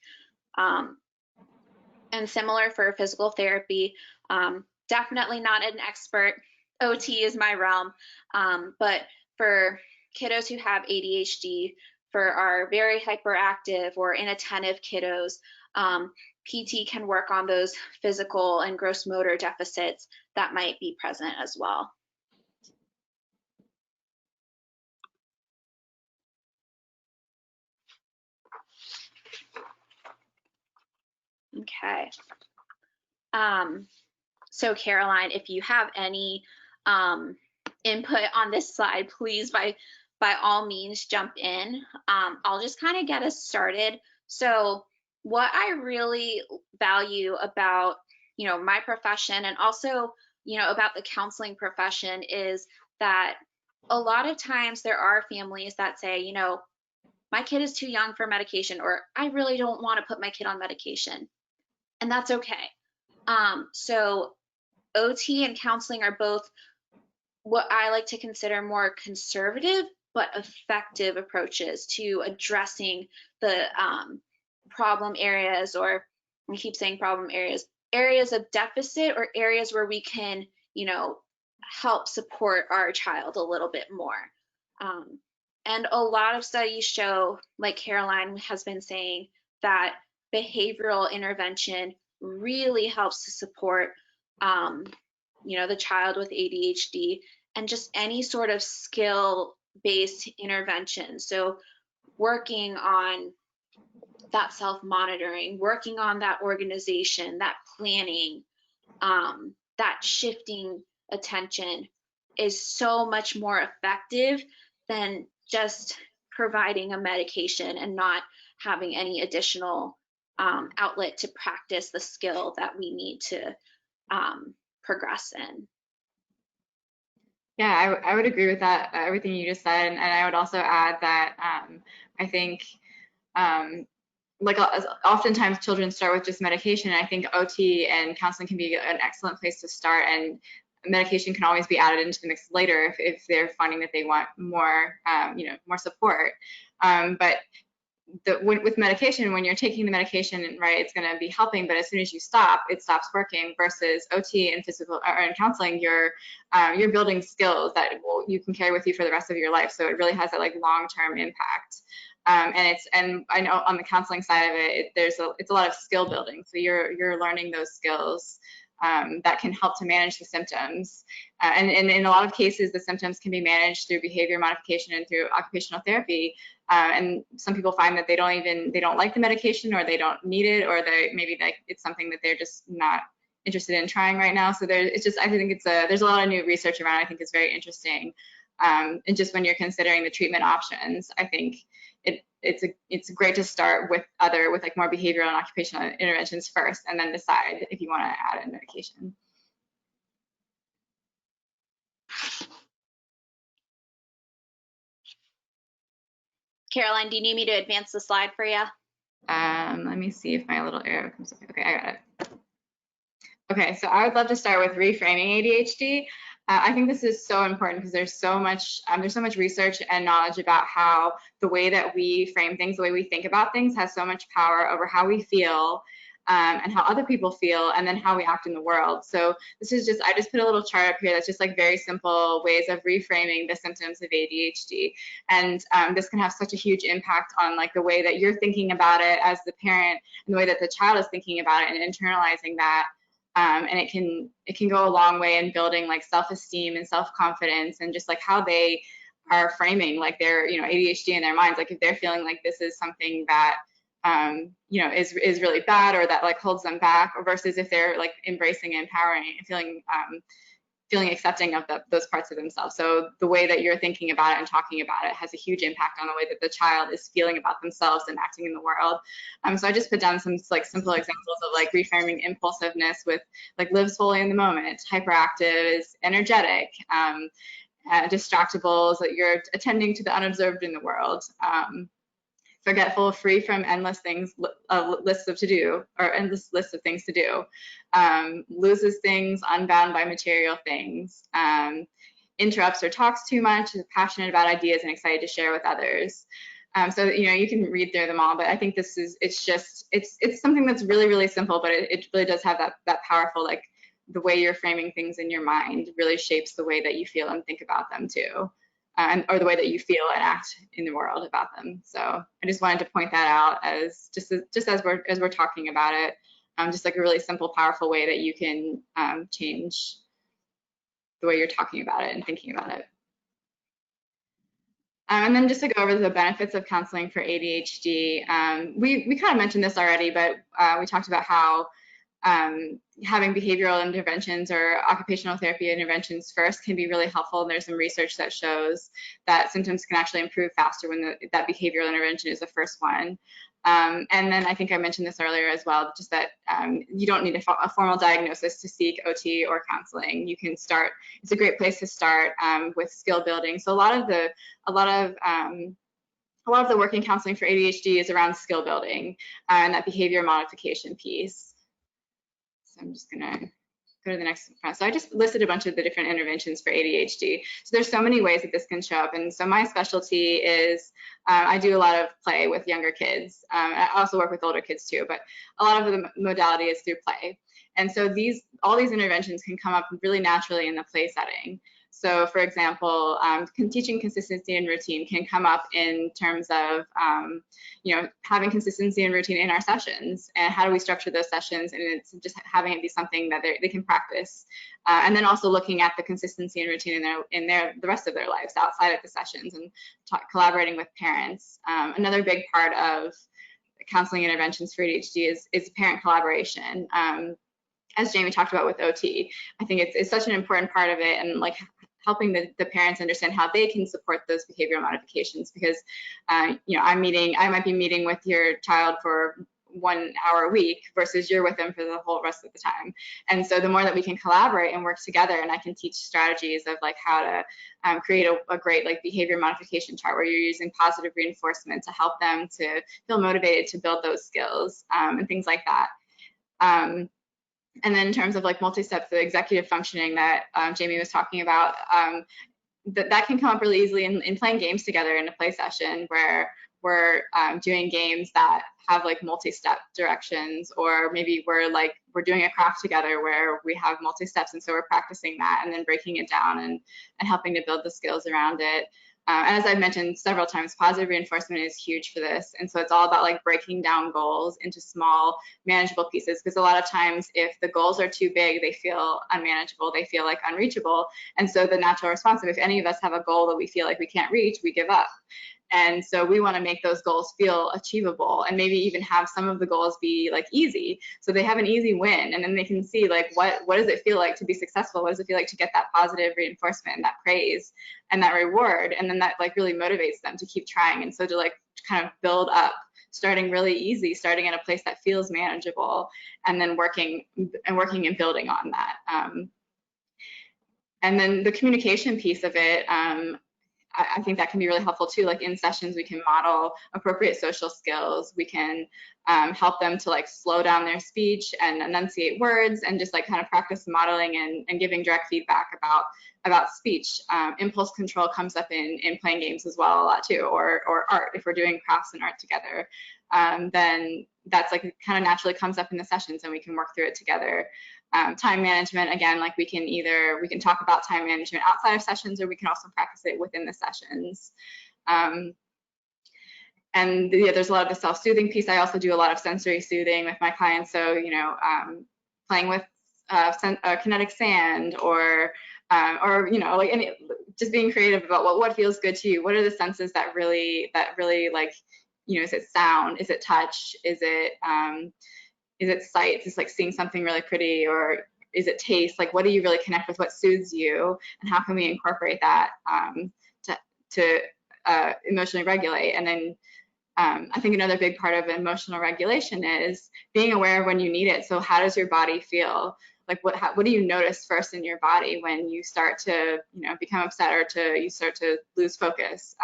And similar for physical therapy, definitely not an expert. OT is my realm, but for kiddos who have ADHD, for our very hyperactive or inattentive kiddos, PT can work on those physical and gross motor deficits that might be present as well. Okay. So Caroline, if you have any input on this slide, please by all means jump in. I'll just kind of get us started. So what I really value about, you know, my profession and also, you know, about the counseling profession is that a lot of times there are families that say, you know, my kid is too young for medication, or I really don't want to put my kid on medication, and that's okay. So OT and counseling are both what I like to consider more conservative but effective approaches to addressing the problem areas, or we keep saying problem areas of deficit, or areas where we can, you know, help support our child a little bit more. And a lot of studies show, like Caroline has been saying, that behavioral intervention really helps to support you know, the child with ADHD, and just any sort of skill-based intervention. So working on that self-monitoring, working on that organization, that planning, that shifting attention is so much more effective than just providing a medication and not having any additional outlet to practice the skill that we need to progress in. Yeah, I would agree with that, everything you just said. And I would also add that I think like oftentimes children start with just medication. And I think OT and counseling can be an excellent place to start, and medication can always be added into the mix later if they're finding that they want more, you know, more support. But with medication, when you're taking the medication, right, it's going to be helping, but as soon as you stop, it stops working. Versus OT and physical or in counseling, you're building skills that you can carry with you for the rest of your life. So it really has that like long-term impact. And I know on the counseling side of it, it's a lot of skill building. So you're learning those skills that can help to manage the symptoms. And in a lot of cases, the symptoms can be managed through behavior modification and through occupational therapy. And some people find that they don't like the medication, or they don't need it, or maybe it's something that they're just not interested in trying right now. So I think there's a lot of new research around. I think it's very interesting. And just when you're considering the treatment options, I think it's great to start with like more behavioral and occupational interventions first, and then decide if you want to add in medication. Caroline, do you need me to advance the slide for you? Let me see if my little arrow comes up. Okay, I got it. Okay, so I would love to start with reframing ADHD. I think this is so important because there's so much research and knowledge about how the way that we frame things, the way we think about things, has so much power over how we feel and how other people feel, and then how we act in the world. So this is just, I just put a little chart up here that's just like very simple ways of reframing the symptoms of ADHD. And this can have such a huge impact on like the way that you're thinking about it as the parent, and the way that the child is thinking about it and internalizing that. And it can go a long way in building like self-esteem and self-confidence, and just like how they are framing like their ADHD in their minds. Like if they're feeling like this is something that is really bad, or that like holds them back, or versus if they're like embracing and empowering and feeling accepting of those parts of themselves. So the way that you're thinking about it and talking about it has a huge impact on the way that the child is feeling about themselves and acting in the world. So I just put down some like simple examples of like reframing impulsiveness with like lives fully in the moment, hyperactive is energetic, distractibles, that you're attending to the unobserved in the world, forgetful, free from endless things, lists of to do, or endless lists of things to do, loses things, unbound by material things, interrupts or talks too much, is passionate about ideas and excited to share with others. So you can read through them all, but I think it's something that's really, really simple, but it really does have that powerful, like the way you're framing things in your mind really shapes the way that you feel and think about them too. Or the way that you feel and act in the world about them. So I just wanted to point that out as just as we're talking about it, just like a really simple, powerful way that you can change the way you're talking about it and thinking about it. And then just to go over the benefits of counseling for ADHD, we kind of mentioned this already, but we talked about how having behavioral interventions or occupational therapy interventions first can be really helpful. And there's some research that shows that symptoms can actually improve faster when that behavioral intervention is the first one. And then I think I mentioned this earlier as well, just that you don't need a formal diagnosis to seek OT or counseling. You can start, it's a great place to start with skill building. So a lot of the work in counseling for ADHD is around skill building and that behavior modification piece. I'm just gonna go to the next one. So I just listed a bunch of the different interventions for ADHD. So there's so many ways that this can show up. And so my specialty is I do a lot of play with younger kids. I also work with older kids too, but a lot of the modality is through play. And so all these interventions can come up really naturally in the play setting. So for example, teaching consistency and routine can come up in terms of, having consistency and routine in our sessions, and how do we structure those sessions, and it's just having it be something that they can practice. And then also looking at the consistency and routine in the rest of their lives outside of the sessions, and collaborating with parents. Another big part of counseling interventions for ADHD is parent collaboration. As Jamie talked about with OT, I think it's such an important part of it, and like helping the parents understand how they can support those behavioral modifications, because I might be meeting with your child for 1 hour a week versus you're with them for the whole rest of the time. And so the more that we can collaborate and work together, and I can teach strategies of like how to create a great like behavior modification chart where you're using positive reinforcement to help them to feel motivated to build those skills and things like that. And then in terms of like multi-step, the executive functioning that Jamie was talking about, that can come up really easily in playing games together in a play session where we're doing games that have like multi-step directions, or maybe we're doing a craft together where we have multi-steps, and so we're practicing that and then breaking it down and helping to build the skills around it. And as I've mentioned several times, positive reinforcement is huge for this. And so it's all about like breaking down goals into small, manageable pieces, because a lot of times if the goals are too big, they feel unmanageable, they feel like unreachable. And so the natural response, if any of us have a goal that we feel like we can't reach, we give up. And so we want to make those goals feel achievable, and maybe even have some of the goals be like easy, so they have an easy win, and then they can see like what does it feel like to be successful, what does it feel like to get that positive reinforcement and that praise and that reward, and then that like really motivates them to keep trying. And so to like kind of build up, starting really easy, starting in a place that feels manageable, and then working and building on that. And then the communication piece of it, I think that can be really helpful too. Like in sessions, we can model appropriate social skills. We can help them to like slow down their speech and enunciate words, and just like kind of practice modeling and giving direct feedback about speech. Impulse control comes up in playing games as well a lot too, or art. If we're doing crafts and art together, then that's like kind of naturally comes up in the sessions, and we can work through it together. Time management, again, like we can talk about time management outside of sessions, or we can also practice it within the sessions. And yeah, there's a lot of the self-soothing piece. I also do a lot of sensory soothing with my clients. So, you know, playing with kinetic sand, or you know, like just being creative about what feels good to you. What are the senses that really like, you know, is it sound? Is it touch? Is it sight? Is like seeing something really pretty, or is it taste? Like, what do you really connect with? What soothes you, and how can we incorporate that to emotionally regulate? And then I think another big part of emotional regulation is being aware of when you need it. So how does your body feel? Like what do you notice first in your body when you start to, you know, become upset, or you start to lose focus?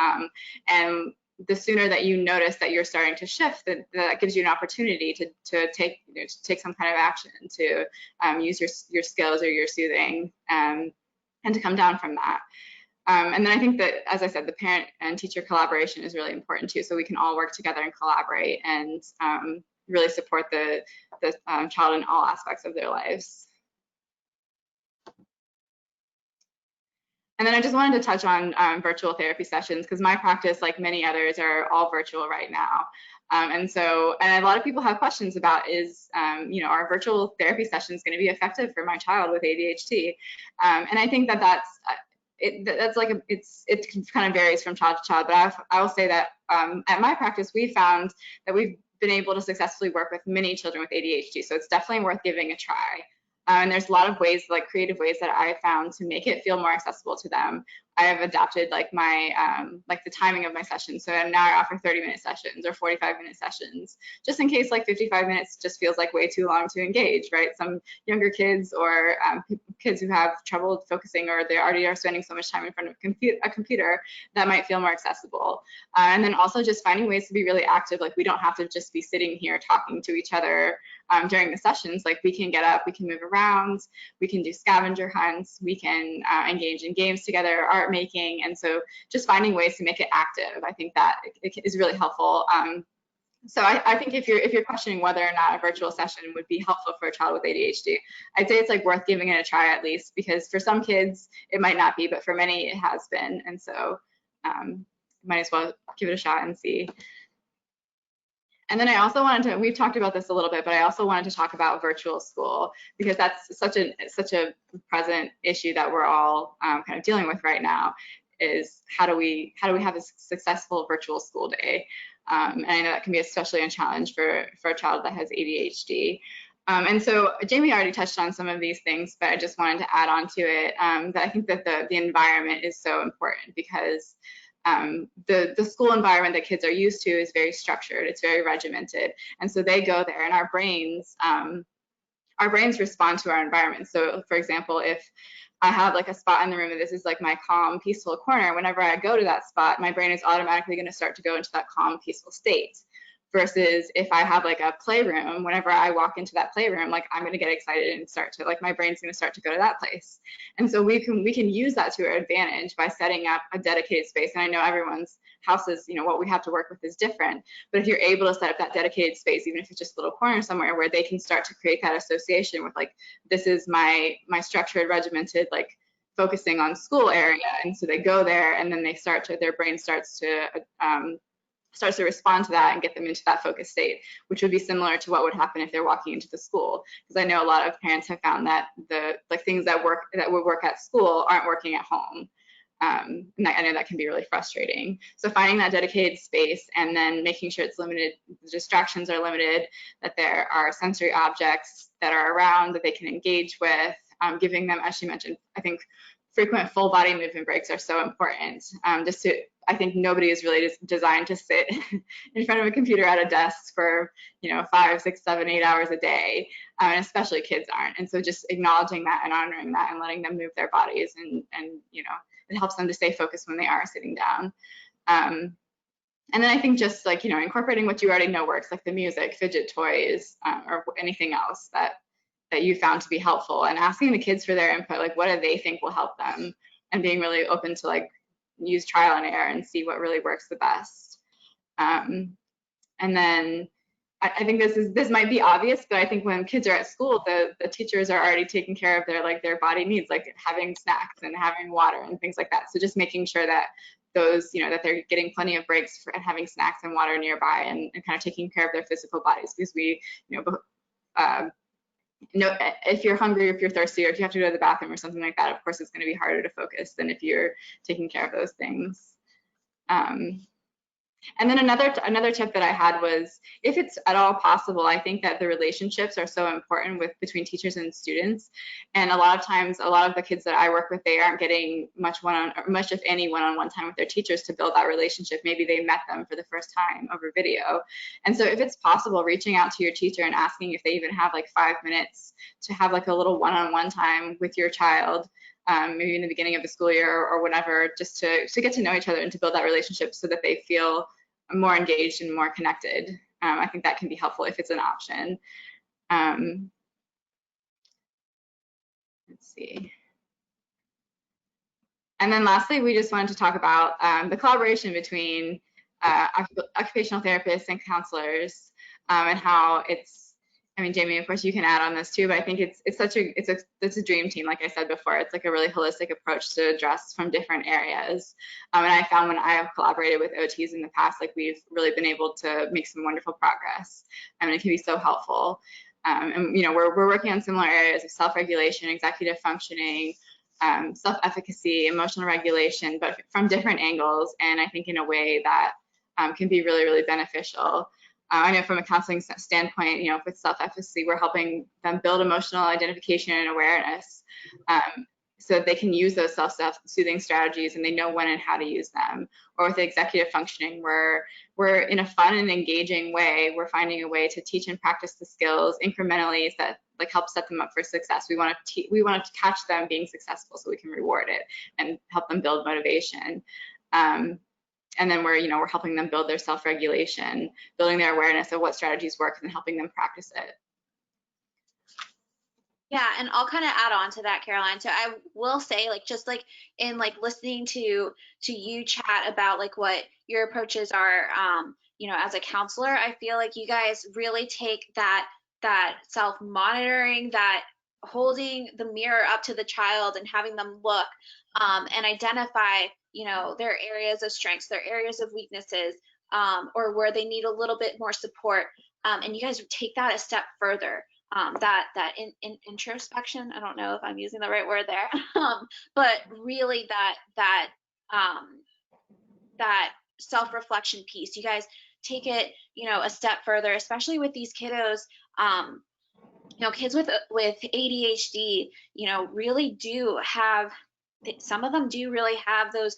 And the sooner that you notice that you're starting to shift, that gives you an opportunity to take, you know, to take some kind of action, to use your skills or your soothing, and to come down from that. And then I think that, as I said, the parent and teacher collaboration is really important too. So we can all work together and collaborate, and really support the child in all aspects of their lives. And then I just wanted to touch on virtual therapy sessions, because my practice, like many others, are all virtual right now. And a lot of people have questions about, is, you know, are virtual therapy sessions going to be effective for my child with ADHD? And I think that's like it kind of varies from child to child, but I will say that at my practice, we found that we've been able to successfully work with many children with ADHD. So it's definitely worth giving a try. And there's a lot of ways, like creative ways, that I found to make it feel more accessible to them. I have adapted like my like the timing of my sessions. So now I offer 30-minute sessions or 45-minute sessions, just in case like 55 minutes just feels like way too long to engage, right? Some younger kids, or kids who have trouble focusing, or they already are spending so much time in front of a computer, that might feel more accessible. And then also just finding ways to be really active. Like we don't have to just be sitting here talking to each other during the sessions. Like we can get up, we can move around, we can do scavenger hunts, we can engage in games together, art making. And so just finding ways to make it active, I think that it is really helpful. So I think if you're questioning whether or not a virtual session would be helpful for a child with ADHD, I'd say it's like worth giving it a try at least, because for some kids it might not be, but for many it has been. And so might as well give it a shot and see. And then I also wanted to, we've talked about this a little bit, but I also wanted to talk about virtual school, because that's such a present issue that we're all kind of dealing with right now, is how do we have a successful virtual school day? And I know that can be especially a challenge for a child that has ADHD. And so Jamie already touched on some of these things, but I just wanted to add on to it that I think that the environment is so important, because the school environment that kids are used to is very structured, it's very regimented, and so they go there, and our brains respond to our environment. So for example, if I have like a spot in the room and this is like my calm, peaceful corner, whenever I go to that spot, my brain is automatically going to start to go into that calm, peaceful state. Versus if I have like a playroom, whenever I walk into that playroom, like I'm going to get excited and start to, like, my brain's going to start to go to that place. And so we can use that to our advantage by setting up a dedicated space. And I know everyone's houses, you know, what we have to work with is different, but if you're able to set up that dedicated space, even if it's just a little corner somewhere, where they can start to create that association with, like, this is my structured, regimented, like, focusing on school area. And so they go there, and then their brain starts to respond to that and get them into that focus state, which would be similar to what would happen if they're walking into the school. Because I know a lot of parents have found that the things that would work at school aren't working at home. And I know that can be really frustrating. So finding that dedicated space, and then making sure it's limited, the distractions are limited, that there are sensory objects that are around that they can engage with, giving them, as she mentioned, I think frequent full body movement breaks are so important. I think nobody is really designed to sit in front of a computer at a desk for, 5, 6, 7, 8 hours a day, and especially kids aren't. And so just acknowledging that and honoring that and letting them move their bodies and it helps them to stay focused when they are sitting down. And then I think just like, incorporating what you already know works, like the music, fidget toys, or anything else that you found to be helpful, and asking the kids for their input, like what do they think will help them, and being really open to like use trial and error and see what really works the best. And then I think this might be obvious, but I think when kids are at school, the teachers are already taking care of their body needs, like having snacks and having water and things like that. So just making sure that those, that they're getting plenty of breaks and having snacks and water nearby, and kind of taking care of their physical bodies, because we, if you're hungry, or if you're thirsty, or if you have to go to the bathroom or something like that, of course, it's going to be harder to focus than if you're taking care of those things. And then another tip that I had was, if it's at all possible, I think that the relationships are so important between teachers and students. And a lot of times, a lot of the kids that I work with, they aren't getting much if any one-on-one time with their teachers to build that relationship. Maybe they met them for the first time over video. And so if it's possible, reaching out to your teacher and asking if they even have like 5 minutes to have like a little one-on-one time with your child, maybe in the beginning of the school year or whatever, just to get to know each other and to build that relationship so that they feel more engaged and more connected. I think that can be helpful if it's an option. Let's see. And then lastly, we just wanted to talk about the collaboration between occupational therapists and counselors, and how Jamie, of course you can add on this too, but I think it's a dream team. Like I said before, it's like a really holistic approach to address from different areas. And I found when I have collaborated with OTs in the past, like we've really been able to make some wonderful progress. I mean, it can be so helpful. And we're working on similar areas of self-regulation, executive functioning, self-efficacy, emotional regulation, but from different angles, and I think in a way that can be really, really beneficial. I know from a counseling standpoint, with self-efficacy, we're helping them build emotional identification and awareness, so that they can use those self-soothing strategies and they know when and how to use them. Or with executive functioning, we're in a fun and engaging way, we're finding a way to teach and practice the skills incrementally that like help set them up for success. We want to catch them being successful so we can reward it and help them build motivation. And then we're helping them build their self-regulation, building their awareness of what strategies work, and helping them practice it. Yeah, and I'll kind of add on to that, Caroline. So I will say, just in listening to you chat about what your approaches are, as a counselor, I feel like you guys really take that self-monitoring, that holding the mirror up to the child and having them look and identify, their areas of strengths, their areas of weaknesses, or where they need a little bit more support. And you guys take that a step further. That introspection, I don't know if I'm using the right word there, but really that self-reflection piece, you guys take it, a step further, especially with these kiddos. Kids with ADHD, really do have, some of them do really have those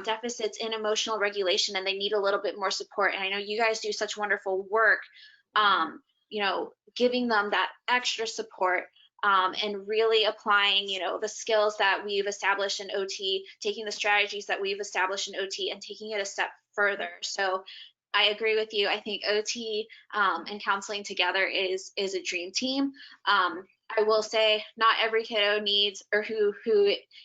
deficits in emotional regulation, and they need a little bit more support. And I know you guys do such wonderful work, giving them that extra support, and really applying, the skills that we've established in OT, taking the strategies that we've established in OT and taking it a step further. So I agree with you. I think OT and counseling together is a dream team. I will say not every kiddo needs, or who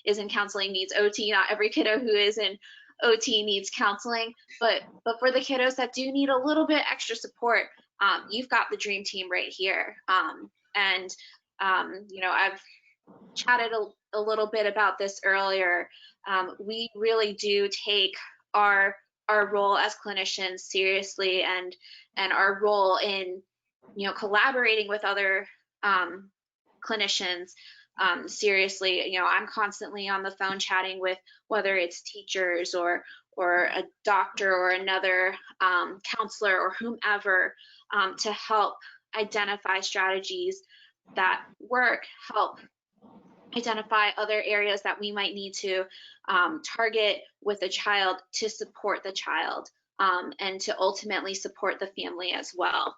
is in counseling needs OT. Not every kiddo who is in OT needs counseling, but for the kiddos that do need a little bit extra support, you've got the dream team right here. I've chatted a little bit about this earlier. We really do take our role as clinicians seriously, and our role in, collaborating with other clinicians seriously. I'm constantly on the phone chatting with, whether it's teachers or a doctor or another counselor or whomever, to help identify strategies that work, help identify other areas that we might need to target with a child to support the child, and to ultimately support the family as well.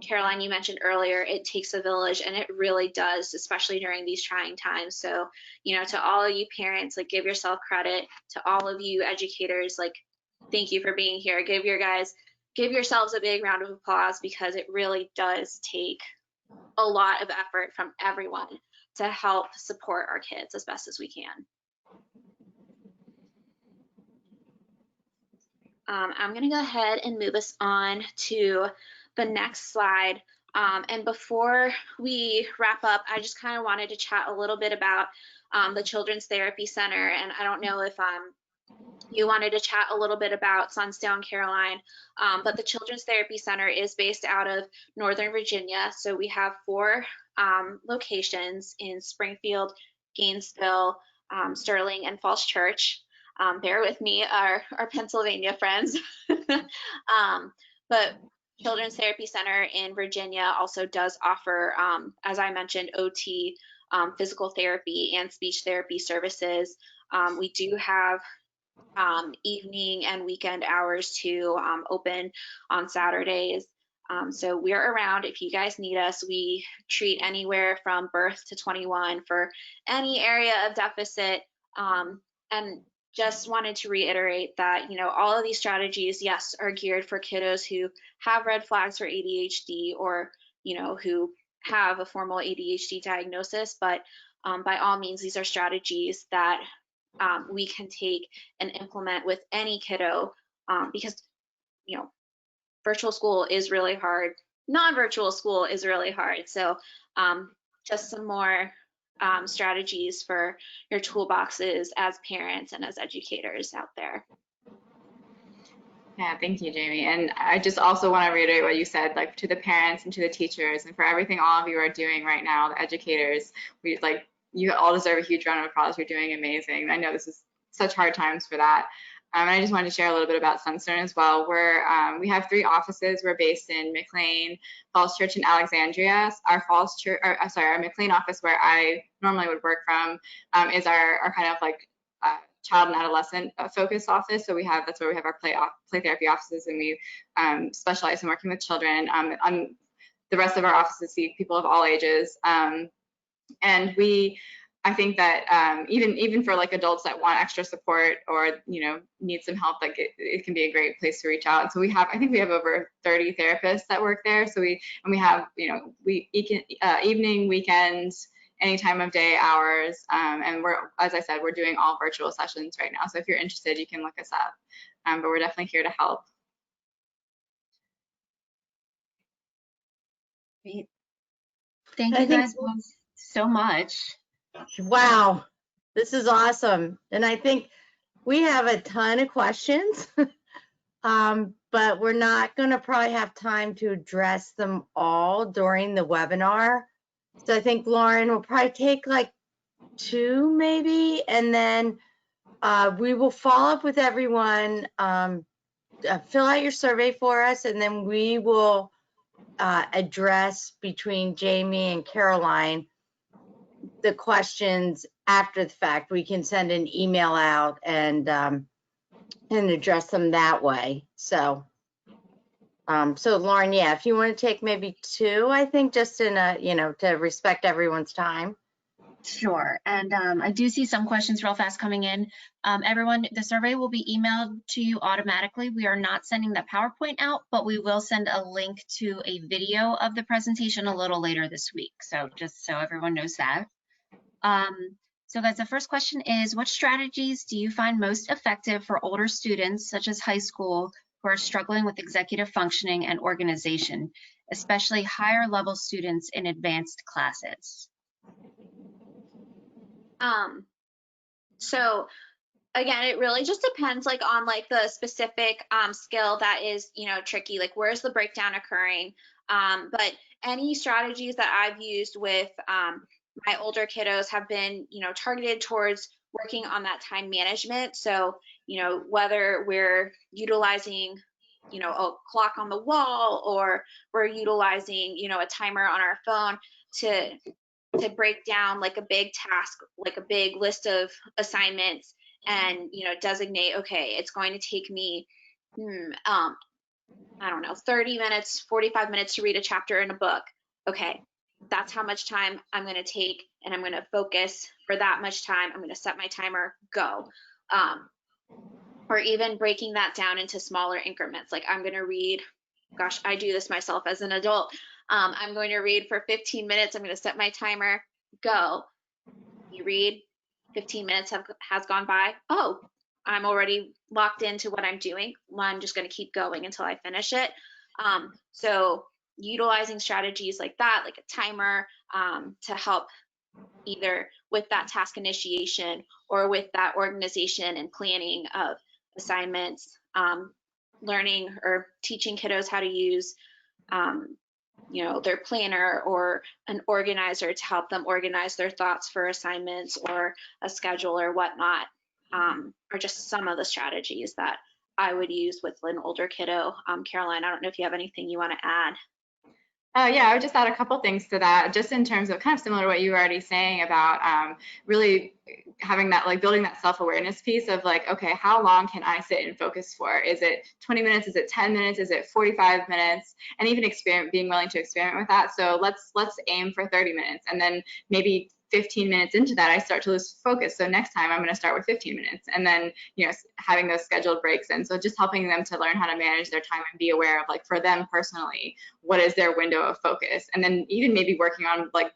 Caroline, you mentioned earlier, it takes a village, and it really does, especially during these trying times. So, you know, to all of you parents, like, give yourself credit. To all of you educators, like, thank you for being here. Give yourselves a big round of applause, because it really does take a lot of effort from everyone to help support our kids as best as we can. I'm going to go ahead and move us on to the next slide. And before we wrap up, I just kind of wanted to chat a little bit about the Children's Therapy Center. And I don't know if you wanted to chat a little bit about Sunstone, Caroline, but the Children's Therapy Center is based out of Northern Virginia. So we have 4 locations in Springfield, Gainesville, Sterling, and Falls Church. Bear with me, our Pennsylvania friends. But Children's Therapy Center in Virginia also does offer, as I mentioned, OT, physical therapy, and speech therapy services. We do have evening and weekend hours too, open on Saturdays. So we're around if you guys need us. We treat anywhere from birth to 21 for any area of deficit. And just wanted to reiterate that, you know, all of these strategies, yes, are geared for kiddos who have red flags for ADHD, or, you know, who have a formal ADHD diagnosis. But by all means, these are strategies that we can take and implement with any kiddo, because, you know, virtual school is really hard. Non-virtual school is really hard. So just some more strategies for your toolboxes as parents and as educators out there. Yeah, thank you, Jamie. And I just also want to reiterate what you said, like, to the parents and to the teachers, and for everything all of you are doing right now, the educators. You all deserve a huge round of applause. You're doing amazing. I know this is such hard times for that. And I just wanted to share a little bit about Sunstone as well. We have 3 offices. We're based in McLean, Falls Church, and Alexandria. Our McLean office, where I normally would work from, is our kind of like child and adolescent focused office. So that's where we have our play therapy offices, and we specialize in working with children. On the rest of our offices see people of all ages. And I think that even for like adults that want extra support, or, you know, need some help, like it can be a great place to reach out. And so I think we have over 30 therapists that work there. So we have, you know, evening, weekends, any time of day hours. And as I said, we're doing all virtual sessions right now. So if you're interested, you can look us up. But we're definitely here to help. Great. Thank you guys both so much. Wow, this is awesome. And I think we have a ton of questions, but we're not going to probably have time to address them all during the webinar. So I think Lauren will probably take like 2 maybe, and then we will follow up with everyone. Fill out your survey for us, and then we will address between Jamie and Caroline the questions after the fact. We can send an email out and address them that way. So Lauren, yeah, if you want to take maybe 2, I think, just in to respect everyone's time. Sure. And I do see some questions real fast coming in. Everyone, the survey will be emailed to you automatically. We are not sending the PowerPoint out, but we will send a link to a video of the presentation a little later this week. So just so everyone knows that. So guys, the first question is, what strategies do you find most effective for older students, such as high school, who are struggling with executive functioning and organization, especially higher level students in advanced classes? So again, it really just depends on the specific skill that is, tricky, like where's the breakdown occurring. But any strategies that I've used with my older kiddos have been, targeted towards working on that time management. So, whether we're utilizing, a clock on the wall, or we're utilizing, a timer on our phone to break down like a big task, like a big list of assignments, and designate, okay, it's going to take me I don't know, 30 minutes, 45 minutes to read a chapter in a book. Okay, that's how much time I'm going to take, and I'm going to focus for that much time. I'm going to set my timer, go. Or even breaking that down into smaller increments. Like I'm going to read, gosh, I do this myself as an adult. I'm going to read for 15 minutes. I'm going to set my timer, go. You read, 15 minutes has gone by. Oh, I'm already locked into what I'm doing. Well, I'm just going to keep going until I finish it. So utilizing strategies like that, like a timer, to help either with that task initiation or with that organization and planning of assignments, learning or teaching kiddos how to use their planner or an organizer to help them organize their thoughts for assignments, or a schedule or whatnot, are just some of the strategies that I would use with an older kiddo. Caroline, I don't know if you have anything you want to add. Yeah, I would just add a couple things to that, just in terms of kind of similar to what you were already saying about really having that, like building that self-awareness piece of like, okay, how long can I sit and focus for? Is it 20 minutes? Is it 10 minutes? Is it 45 minutes? And even being willing to experiment with that. So let's aim for 30 minutes, and then maybe 15 minutes into that, I start to lose focus. So next time I'm going to start with 15 minutes, and then, having those scheduled breaks. And so just helping them to learn how to manage their time and be aware of, like, for them personally, what is their window of focus? And then even maybe working on like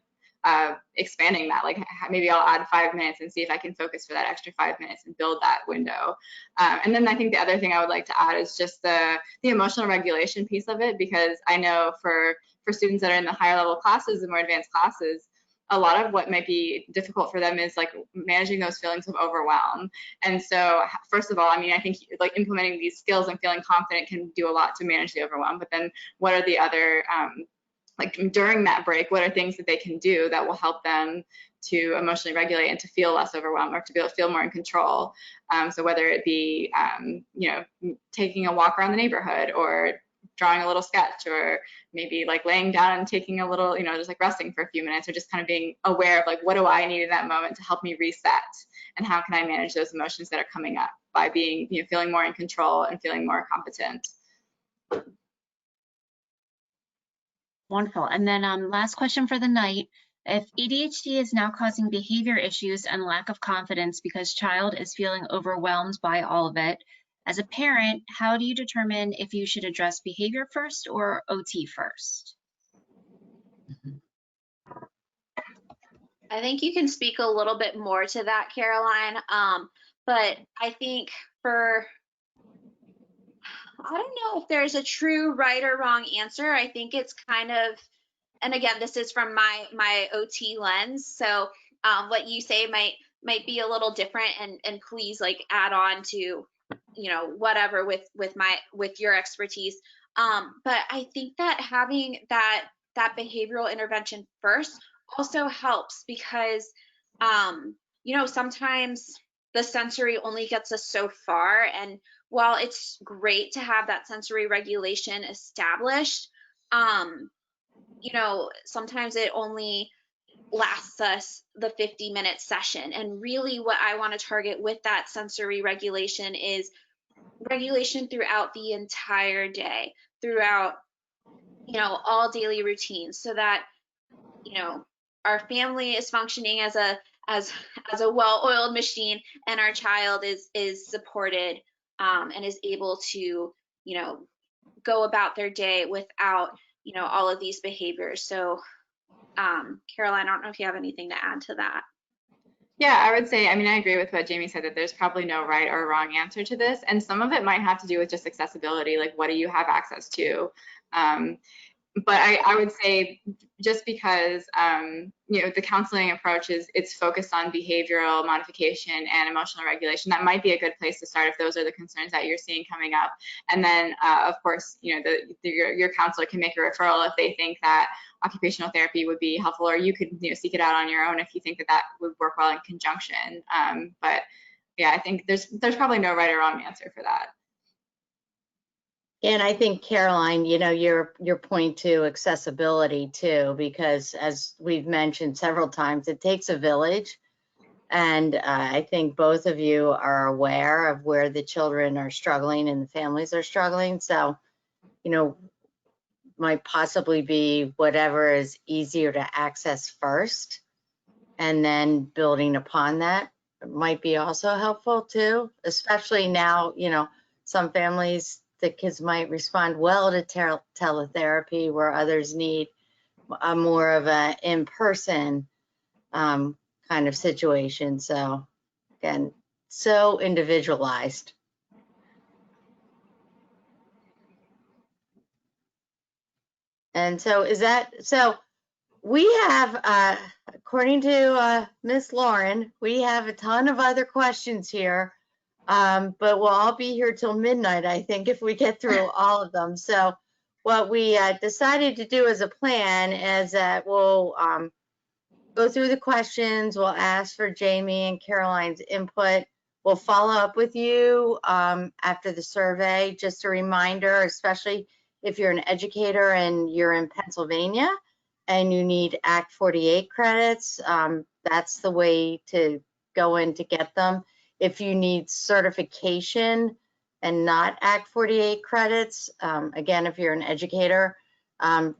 expanding that, like maybe I'll add 5 minutes and see if I can focus for that extra 5 minutes and build that window. And then I think the other thing I would like to add is just the emotional regulation piece of it, because I know for students that are in the higher level classes, the more advanced classes, a lot of what might be difficult for them is like managing those feelings of overwhelm. And so first of all, I mean, I think like implementing these skills and feeling confident can do a lot to manage the overwhelm, but then what are the other, like during that break, what are things that they can do that will help them to emotionally regulate and to feel less overwhelmed, or to be able to feel more in control? So whether it be, taking a walk around the neighborhood, or drawing a little sketch, or maybe like laying down and taking a little, just like resting for a few minutes, or just kind of being aware of like, what do I need in that moment to help me reset? And how can I manage those emotions that are coming up by being, feeling more in control and feeling more competent? Wonderful. And then last question for the night. If ADHD is now causing behavior issues and lack of confidence because child is feeling overwhelmed by all of it, as a parent, how do you determine if you should address behavior first or OT first? I think you can speak a little bit more to that, Caroline. But I think I don't know if there's a true right or wrong answer. I think it's kind of, and again, this is from my OT lens. So what you say might be a little different, and please like add on to, whatever with your expertise. But I think that having that behavioral intervention first also helps, because sometimes the sensory only gets us so far, and while it's great to have that sensory regulation established, sometimes it only lasts us the 50-minute session. And really what I want to target with that sensory regulation is regulation throughout the entire day, throughout, all daily routines, so that, our family is functioning as a well-oiled machine, and our child is supported, and is able to, go about their day without, all of these behaviors. So, Caroline, I don't know if you have anything to add to that. Yeah, I would say, I mean, I agree with what Jamie said, that there's probably no right or wrong answer to this. And some of it might have to do with just accessibility, like what do you have access to? But I would say, just because, the counseling approach it's focused on behavioral modification and emotional regulation, that might be a good place to start if those are the concerns that you're seeing coming up. And then, of course, your counselor can make a referral if they think that occupational therapy would be helpful, or you could, seek it out on your own if you think that would work well in conjunction. But yeah, I think there's probably no right or wrong answer for that. And I think, Caroline, your point to accessibility too, because as we've mentioned several times, it takes a village. And I think both of you are aware of where the children are struggling and the families are struggling. So you know, might possibly be whatever is easier to access first, and then building upon that might be also helpful too, especially now, you know, some families, the kids might respond well to teletherapy where others need a more of a in-person kind of situation. So again, so individualized. And so is that, so we have, according to Miss Lauren, we have a ton of other questions here, but we'll all be here till midnight, I think, if we get through all of them. So what we decided to do as a plan is that we'll go through the questions, we'll ask for Jamie and Caroline's input. We'll follow up with you after the survey. Just a reminder, especially if you're an educator and you're in Pennsylvania and you need Act 48 credits, that's the way to go in to get them. If you need certification and not Act 48 credits, again, if you're an educator,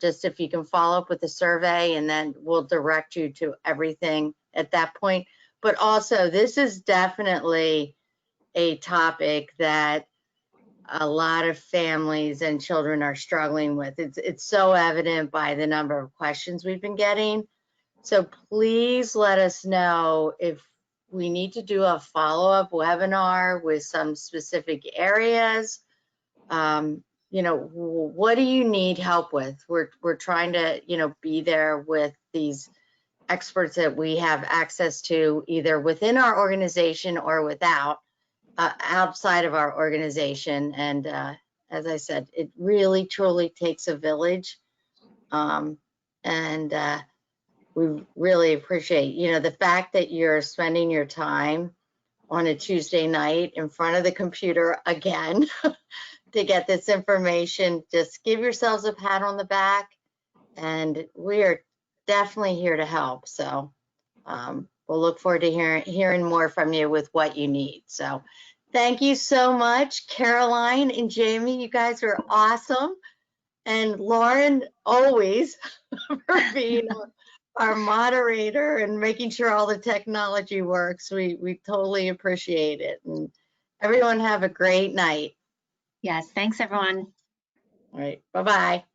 just if you can follow up with the survey, and then we'll direct you to everything at that point. But also, this is definitely a topic that a lot of families and children are struggling with. It's so evident by the number of questions we've been getting. So please let us know if we need to do a follow-up webinar with some specific areas. You know, what do you need help with? We're trying to, you know, be there with these experts that we have access to, either within our organization or without, outside of our organization. And as I said, it really, truly takes a village. And we really appreciate, you know, the fact that you're spending your time on a Tuesday night in front of the computer again to get this information. Just give yourselves a pat on the back, and we are definitely here to help. So we'll look forward to hearing more from you with what you need. So thank you so much, Caroline and Jamie. You guys are awesome. And Lauren, always for being our moderator and making sure all the technology works. We totally appreciate it. And everyone have a great night. Yes, thanks everyone. All right, bye-bye.